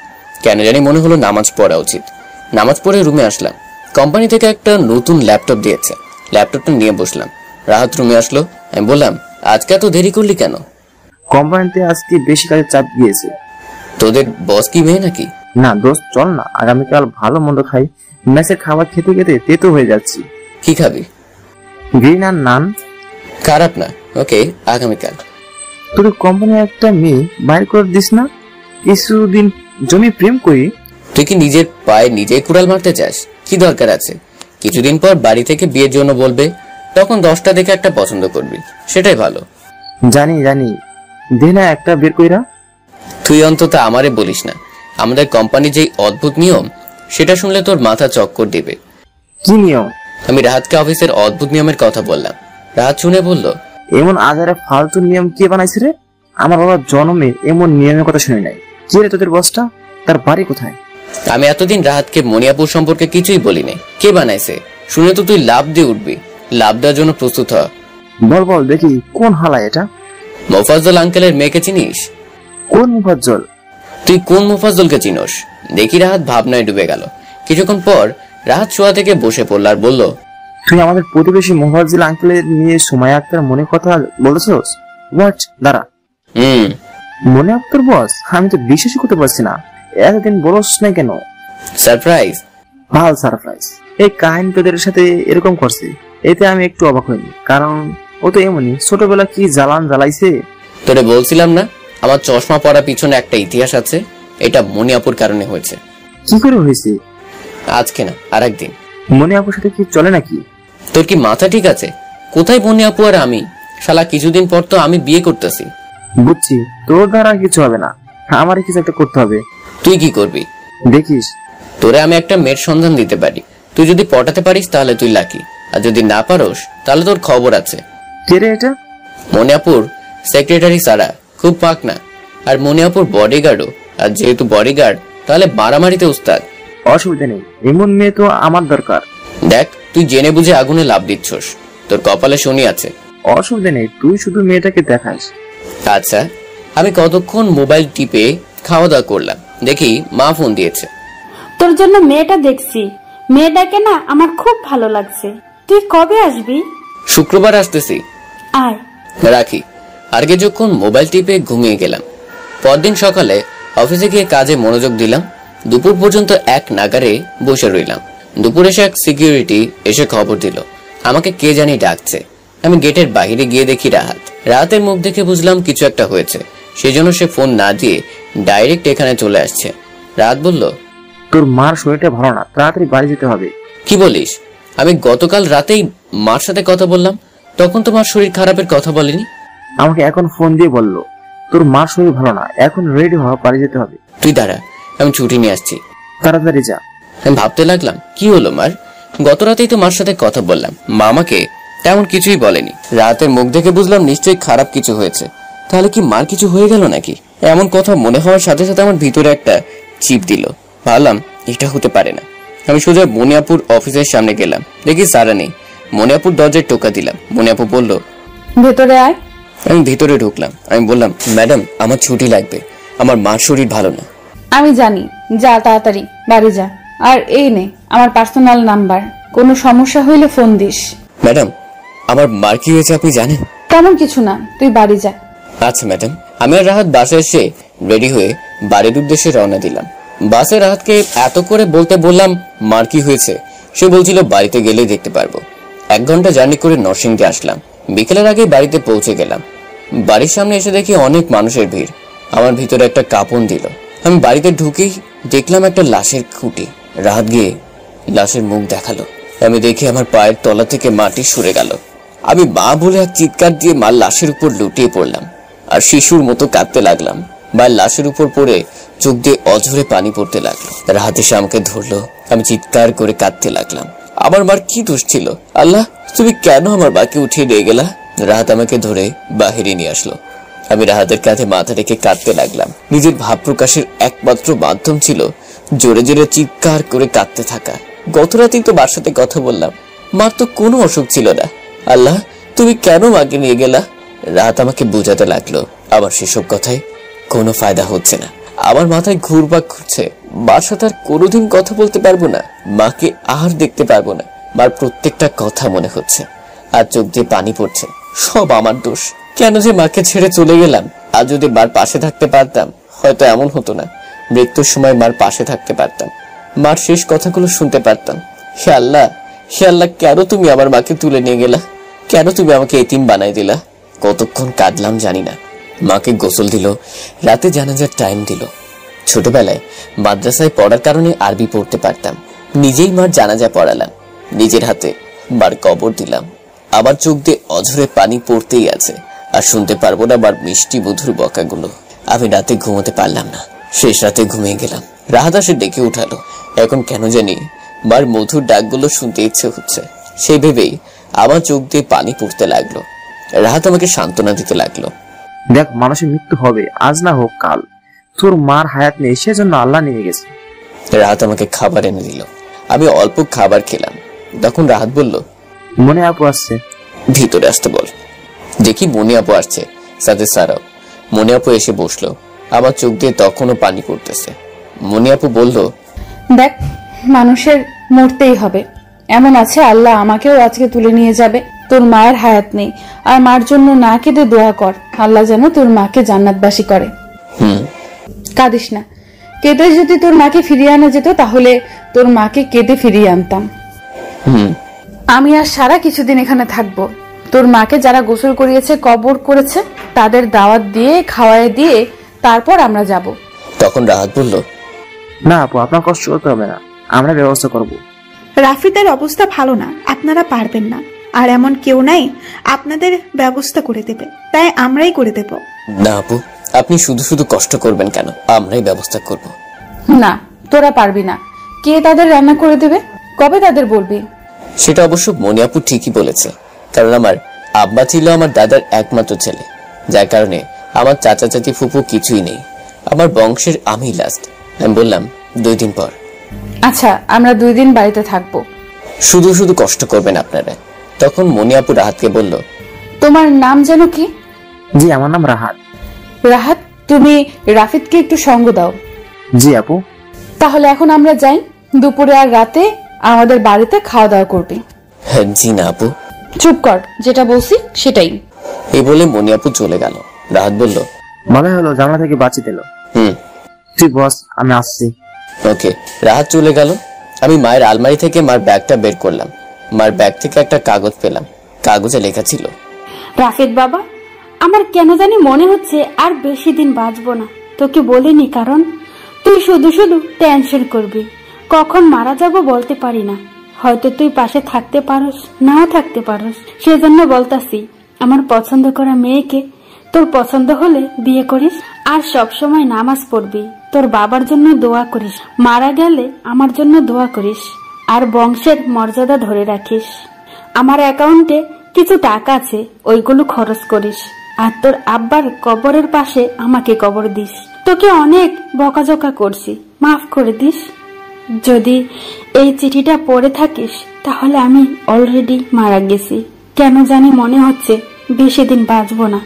কেন জানি মনে হলো নামাজ পড়া উচিত। নামাজ পড়ে রুমে আসলাম। কোম্পানি থেকে একটা নতুন ল্যাপটপ দিয়েছে, ল্যাপটপটা নিয়ে বসলাম। রাহাত রুমে আসলো। আমি বললাম, আজকে এত দেরি করলি কেন? কোম্পানিতে আজকে বেশি কাজের চাপ দিয়েছে। তোদের বস কি মেয়ে নাকি? না দোস্ত, চল না আগামীকাল ভালো মন্দ খাই। মেসের খাবার খেতে খেতে তেতো হয়ে যাচ্ছি। কি খাবি? গ্রিন আর নান। খারাপ না, ওকে আগামীকাল। তোর কোম্পানির একটা মেয়ে বাইর করে দিস না, কিছুদিন জমি প্রেম করি। তুই কি নিজের পায়ে নিজে কুড়াল মারতে চাস? কি দরকার আছে? কিছুদিন পর বাড়ি থেকে বিয়ের জন্য বলবে, তখন 10টা দেখে একটা পছন্দ করবি, সেটাই ভালো। জানি জানি, দে না একটা বের কইরা। তুই অন্তত আমারে বলিস না। আমাদের কোম্পানির যে অদ্ভুত নিয়ম, সেটা শুনলে তোর মাথা চক্কর দেবে। কি নিয়ম? আমি রাহাতকে অফিসের অদ্ভুত নিয়মের কথা বললাম। রাহাত শুনে বলল, এমন আজারে ফালতু নিয়ম কে বানাইছে রে? আমার বাবার জন্মে এমন নিয়মের কথা শুনে নাই। কি রে তোদের বসটা? তার বাড়ি কোথায়? আমি এতদিন রাহাতকে মনিয়াপুর সম্পর্কে কিছুই বলিনি। কে বানাইছে শুনে তো তুই লাভ দিয়ে উঠবি। লাভ দেওয়ার জন্য প্রস্তুত হ। বল বল দেখি, কোন হালা এটা? মোফাজ্জল আঙ্কেলের মেয়েকে চিনিস? কোন মুফাজ্জল? তুই কোন মুফাজ্জলকে চিনোস? দেখি রাহাত ভাবনায় ডুবে গেল। কিছুক্ষণ পর রাহাত শোয়া থেকে বসে পড়ল আর বলল, তুই আমাদের প্রতিবেশী মোহাজ্জেল আঙ্কেলের মেয়ে সুমাইয়া আক্তার মনে কথা বলতেছস? হোয়াট? দাঁড়া, মনে আক্তার বস? আমি তো বিশ্বাসই করতে পারছি না। এতদিন বলস না কেন? সারপ্রাইজ। ভাল সারপ্রাইজ। এই কাহিনী তোদের সাথে এরকম করছে, এতে আমি একটু অবাক হইনি, কারণ ও তো এমনই ছোটবেলা কি জ্বালান জ্বালাইছে। তোরে বলছিলাম না আমার চশমা পরা পিছনে একটা ইতিহাস আছে। এটা মনিয়াপুর কারণে হয়েছে। কি করে হয়েছে? আজকে না, আরেকদিন। মনিয়াপুর সাথে কি চলে নাকি? তোর কি মাথা ঠিক আছে? কোথায় মনিয়াপু আর আমি? শালা কিছুদিন পর তো আমি বিয়ে করতেছি। বুঝছি, তোর দ্বারা কিছু হবে না, আমার কিছু একটা করতে হবে। তুই কি করবি? দেখিস, তোরে আমি একটা মেয়ের সন্ধান দিতে পারি। তুই যদি পটাতে পারিস তাহলে তুই লাকি, আর যদি না পারোস তাহলে তোর খবর আছে। কে রে এটা? মনিয়াপুর সেক্রেটারি সারা, খুব পাক না, আর মনিয়াপুর বডিগার্ডও। আর যেহেতু বডিগার্ড তাহলে মারামারিতে উস্তাদ। অসুবিধা নেই, এমন মেয়ে তো আমার দরকার। দেখ, তুই জেনে বুঝে আগুনে লাভ দিচ্ছস, তোর কপালে শনি আছে। অসুবিধা নেই, তুই শুধু মেয়েটাকে দেখাস। আচ্ছা, আমি কতক্ষণ মোবাইল টিপে খাওয়া দাওয়া করলাম, দেখি মা ফোন দিয়েছে। তোর জন্য মেয়েটা দেখছি, মেয়েটাকে না আমার খুব ভালো লাগছে। তুই কবে আসবি? শুক্রবার আসতেছি। আয়। রাখি। আর কিছুক্ষণ মোবাইল টিপে ঘুমিয়ে গেলাম। পরদিন সকালে অফিসে গিয়ে কাজে মনোযোগ দিলাম। দুপুর পর্যন্ত এক নাগারে বসে রইলাম। দুপুরে এসে এক সিকিউরিটি এসে খবর দিল আমাকে কে জানি ডাকছে। আমি গেটের বাইরে গিয়ে দেখি রাহাতের মুখ দেখে বুঝলাম কিছু একটা হয়েছে, সেজন্য সে ফোন না দিয়ে ডাইরেক্ট এখানে চলে আসছে। রাহাত বলল, তোর মার শরীরটা ভালো না, তাড়াতাড়ি বাড়ি যেতে হবে। কি বলিস? আমি গতকাল রাতেই মার সাথে কথা বললাম, তখন তো মার শরীর খারাপের কথা বলেনি। আমাকে এখন ফোন দিয়ে বললো তোর মার শরীর ভালো না, এখন রেডি হওয়া, বাড়ি যেতে হবে। তুই দাঁড়া, আমি ছুটি নিয়ে আসছি। তাড়াতাড়ি যা। আমি ভাবতে লাগলাম, কি হলো মার? গত রাতেই তো মার সাথে কথা বললাম, মা আমাকে তেমন কিছুই বলেনি। রাতের মুখ দেখে বুঝলাম নিশ্চয়ই খারাপ কিছু হয়েছে। তাহলে কি মার কিছু হয়ে গেল নাকি? এমন কথা মনে হওয়ার সাথে সাথে আমার ভিতরে একটা চিপ দিল। ভাবলাম এটা হতে পারে না। আমি সোজা মনিয়াপুর অফিসের সামনে গেলাম, দেখি সারা নেই। মনিয়াপুর দরজায় টোকা দিলাম। মনিয়াপু বলল, ভেতরে আয়। আমি ভিতরে ঢুকলাম। আমি বললাম, ম্যাডাম আমার ছুটি লাগবে, আমার মার শরীর ভালো না। আমি জানি, যা তাড়াতাড়ি বাড়ি যা। আর এই নে আমার পার্সোনাল নাম্বার, কোনো সমস্যা হইলে ফোন দিস। ম্যাডাম আমার মার কি হয়েছে আপনি জানেন? তেমন কিছু না, তুই বাড়ি যা। আচ্ছা ম্যাডাম। আমি আর রাহাত বাসে এসে রেডি হয়ে বাড়ির উদ্দেশ্যে রওনা দিলাম। বাসে রাহাতকে এত করে বলতে বললাম মার কি হয়েছে, সে বলছিল বাড়িতে গেলেই দেখতে পারবো। 1 ঘন্টা জার্নি করে নরসিংদী আসলাম। বিকেলের আগে বাড়িতে পৌঁছে গেলাম। বাড়ির সামনে এসে দেখি অনেক মানুষের ভিড়। আমার ভিতরে একটা কাঁপন দিল। আমি বাড়িতে ঢুকেই দেখলাম একটা লাশের খুঁটি। রাহাত গিয়ে লাশের মুখ দেখালো। আমি দেখি আমার পায়ের তলা থেকে মাটি সরে গেল। আমি মা বলে এক চিৎকার দিয়ে মার লাশের উপর লুটিয়ে পড়লাম আর শিশুর মতো কাঁদতে লাগলাম। মায়ের লাশের উপর পড়ে চোখ দিয়ে অঝরে পানি পড়তে লাগলো। রাহাত এসে আমাকে ধরলো। আমি চিৎকার করে কাঁদতে লাগলাম। আমার মার কি দোষ ছিল? আল্লাহ, তুমি কেন আমার মাকে উঠিয়ে নিয়ে গেলা? রাহাত আমাকে ধরে বাহিরে নিয়ে আসলো। আমি রাহাতের কাঁধে মাথা রেখে কাঁদতে লাগলাম। নিজের ভাব প্রকাশের একমাত্র মাধ্যম ছিল জোরে জোরে চিৎকার করে কাঁদতে থাকা। গত রাতেই তো মার সাথে কথা বললাম, মার তো কোনো অসুখ ছিল না। আল্লাহ, তুমি কেন মাকে নিয়ে গেলা? রাহাত আমাকে বোঝাতে লাগলো। আবার সেসব কথায় কোনো ফায়দা হচ্ছে না। আমার মাথায় ঘুরপাক ঘুরছে। মার সাথে আর কোনোদিন কথা বলতে পারবো না, মাকে আর দেখতে পারবো না। মার প্রত্যেকটা কথা মনে হচ্ছে আর চোখ দিয়ে পানি পড়ছে। সব আমার দোষ। কেন যে মাকে ছেড়ে চলে গেলাম? আর যদি মার পাশে থাকতে পারতাম হয়তো এমন হতো না। মৃত্যুর সময় মার পাশে থাকতে পারতাম, মার শেষ কথাগুলো শুনতে পারতাম। হে আল্লাহ, হে আল্লাহ, কেন তুমি আমার মাকে তুলে নিয়ে গেলা? কেন তুমি আমাকে এতিম বানাই দিলা? কতক্ষণ কাঁদলাম জানি না। মাকে গোসল দিল, রাতে জানাজার টাইম দিল। ছোটবেলায় মাদ্রাসায় পড়ার কারণে আরবি পড়তে পারতাম। নিজেই মার জানাজা পড়ালাম, নিজের হাতে মার কবর দিলাম। আবার চোখ দিয়ে অঝরে পানি পড়তেই আছে, আর শুনতে পারবো না মার মিষ্টি মধুর বকাগুলো। আমি রাতে ঘুমোতে পারলাম না, শেষ রাতে ঘুমিয়ে গেলাম। রাহাত এসে ডেকে উঠালো। এখন কেন জানি মার মধুর ডাকগুলো শুনতে ইচ্ছে হচ্ছে। সেই ভেবেই আমার চোখ দিয়ে পানি পড়তে লাগলো। রাহাত আমাকে সান্ত্বনা দিতে লাগলো। দেখ, মানুষের মৃত্যু হবে, আজ না হোক কাল। তোর মার হায়াত নেই, সেজন্য আল্লাহ নিয়ে গেছে। রাহাত আমাকে খাবার এনে দিল। আমি অল্প খাবার খেলাম। তখন রাহাত বলল, মনে আপু আসছে, ভিতরে আসতে বল। দেখি মনে আপু আসছে, সাথে সারাও। মনে আপু এসে বসলো। আমার চোখ দিয়ে তখনও পানি পড়তেছে। মনে আপু বলল, দেখ, মানুষের মরতেই হবে, এমন আছে আল্লাহ আমাকেও আজকে তুলে নিয়ে যাবে। তোর মায়ের হায়াত নেই, আর মার জন্য না কেঁদে দোয়া কর, আল্লাহ যেন তোর মাকে জান্নাতবাসী করে। কাঁদিস না, কেঁদে যদি তোর মাকে ফিরিয়ে আনা যেত তাহলে তোর মাকে কেঁদে ফিরিয়ে আনতাম। আমি আর সারা কিছুদিন এখানে থাকবো। তোর মাকে যারা গোসল করিয়েছে, কবর করেছে, তাদের দাওয়াত দিয়ে খাওয়ায় দিয়ে তারপর আমরা যাব। তখন রাহাত বলল, না আপু, আপনার কষ্ট করতে হবে না, আমরা ব্যবস্থা করব। রাফিদের অবস্থা ভালো না, আপনারা পারবেন না, আর এমন কেউ নাই আপনাদের ব্যবস্থা করে দেবে, তাই আমরাই করে দেব। না আপু, আপনি শুধু শুধু কষ্ট করবেন কেন, আমরাই ব্যবস্থা করব। না, তোরা পারবি না। কে তাদের রান্না করে দেবে? কবে তাদের বলবি? সেটা অবশ্য মনি আপু ঠিকই বলেছে, কারণ আমার আব্বা ছিল আমার দাদার একমাত্র ছেলে, যার কারণে আমার চাচা চাচি ফুপু কিছুই নেই। আমার বংশের আমি লাস্ট। আমি বললাম 2 দিন পর। আচ্ছা, আমরা 2 দিন বাড়িতে থাকবো। শুধু শুধু কষ্ট করবেন আপনারা। তখন মনি আপু রাহাতকে বলল, তোমার নাম যেন কি? জি, আমার নাম রাহাত। রাহাত, তুমি রাফিদকে একটু সঙ্গ দাও। জি আপু। তাহলে এখন আমরা যাই, দুপুরে আর রাতে আমাদের বাড়িতে খাওয়া দাওয়া করবে। হ্যাঁ জি না আপু। চুপ কর, যেটা বলছি সেটাই। এই বলে মনি আপু চলে গেল। রাহাত বলল, ভালো হলো জানলা থেকে বাঁচি দিল। ঠিক বস, আমি আসছি। ওকে। রাহাত চলে গেল। আমি মায়ের আলমারি থেকে মার ব্যাগটা বের করলাম। মার ব্যাগ থেকে একটা কাগজ পেলাম। কাগজে লেখা ছিল, রাফিদ বাবা, আমার কেন জানি মনে হচ্ছে আর বেশি দিন বাঁচবো না। তোকে বলিনি কারণ তুই শুধু শুধু টেনশন করবি। কখন মারা যাব বলতে পারি না, হয়তো তুই পাশে থাকতে পারস, নাও থাকতে পারস। সেজন্য বলতাছি, আমার পছন্দ করা মেয়েকে তোর পছন্দ হলে বিয়ে করিস, আর সব সময় নামাজ পড়বি, তোর বাবার জন্য দোয়া করিস, মারা গেলে আমার জন্য দোয়া করিস, আর বংশের মর্যাদা ধরে রাখিস। আমার অ্যাকাউন্টে কিছু টাকা আছে, ওইগুলো খরচ করিস, আর তোর আব্বার কবরের পাশে আমাকে কবর দিস। তোকে অনেক বকাঝকা করছি, মাফ করে দিস। যদি এই চিঠিটা পড়ে থাকিস তাহলে আমি অলরেডি মারা গেছি। কেন জানি মনে হচ্ছে বেশি দিন বাঁচবো না।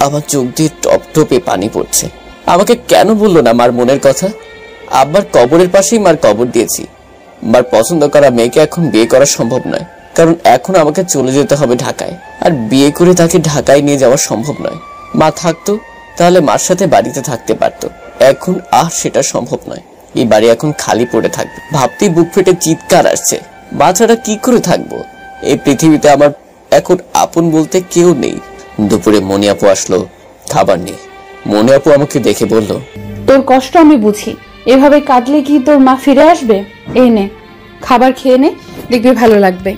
আমার চোখ দিয়ে টপ টপে পানি পড়ছে। আমাকে কেন বললো না মার মনের কথা? আব্বার কবরের পাশেই মার কবর দিয়েছি। মার পছন্দ করা মেয়েকে এখন বিয়ে করা সম্ভব নয়, কারণ এখন আমাকে চলে যেতে হবে ঢাকায়, আর বিয়ে করে তাকে ঢাকায় নিয়ে যাওয়া সম্ভব নয়। মা থাকতো তাহলে মার সাথে বাড়িতে থাকতে পারতো, এখন আর সেটা সম্ভব নয়। এই বাড়ি এখন খালি পড়ে থাকবে। ভাবতেই বুক ফেটে চিৎকার আসছে। মা ছাড়া কি করে থাকবো? এই পৃথিবীতে আমার এখন আপন বলতে কেউ নেই। দুপুরে মনি আপু আসলো খাবার নিয়ে। মনি আপু আমাকে দেখে বলল, তোর কষ্ট আমি বুঝি, এভাবে কাঁদলে কি তোর মা ফিরে আসবে? এই নে, খাবার খেয়ে নে, দেখবি ভালো লাগবে।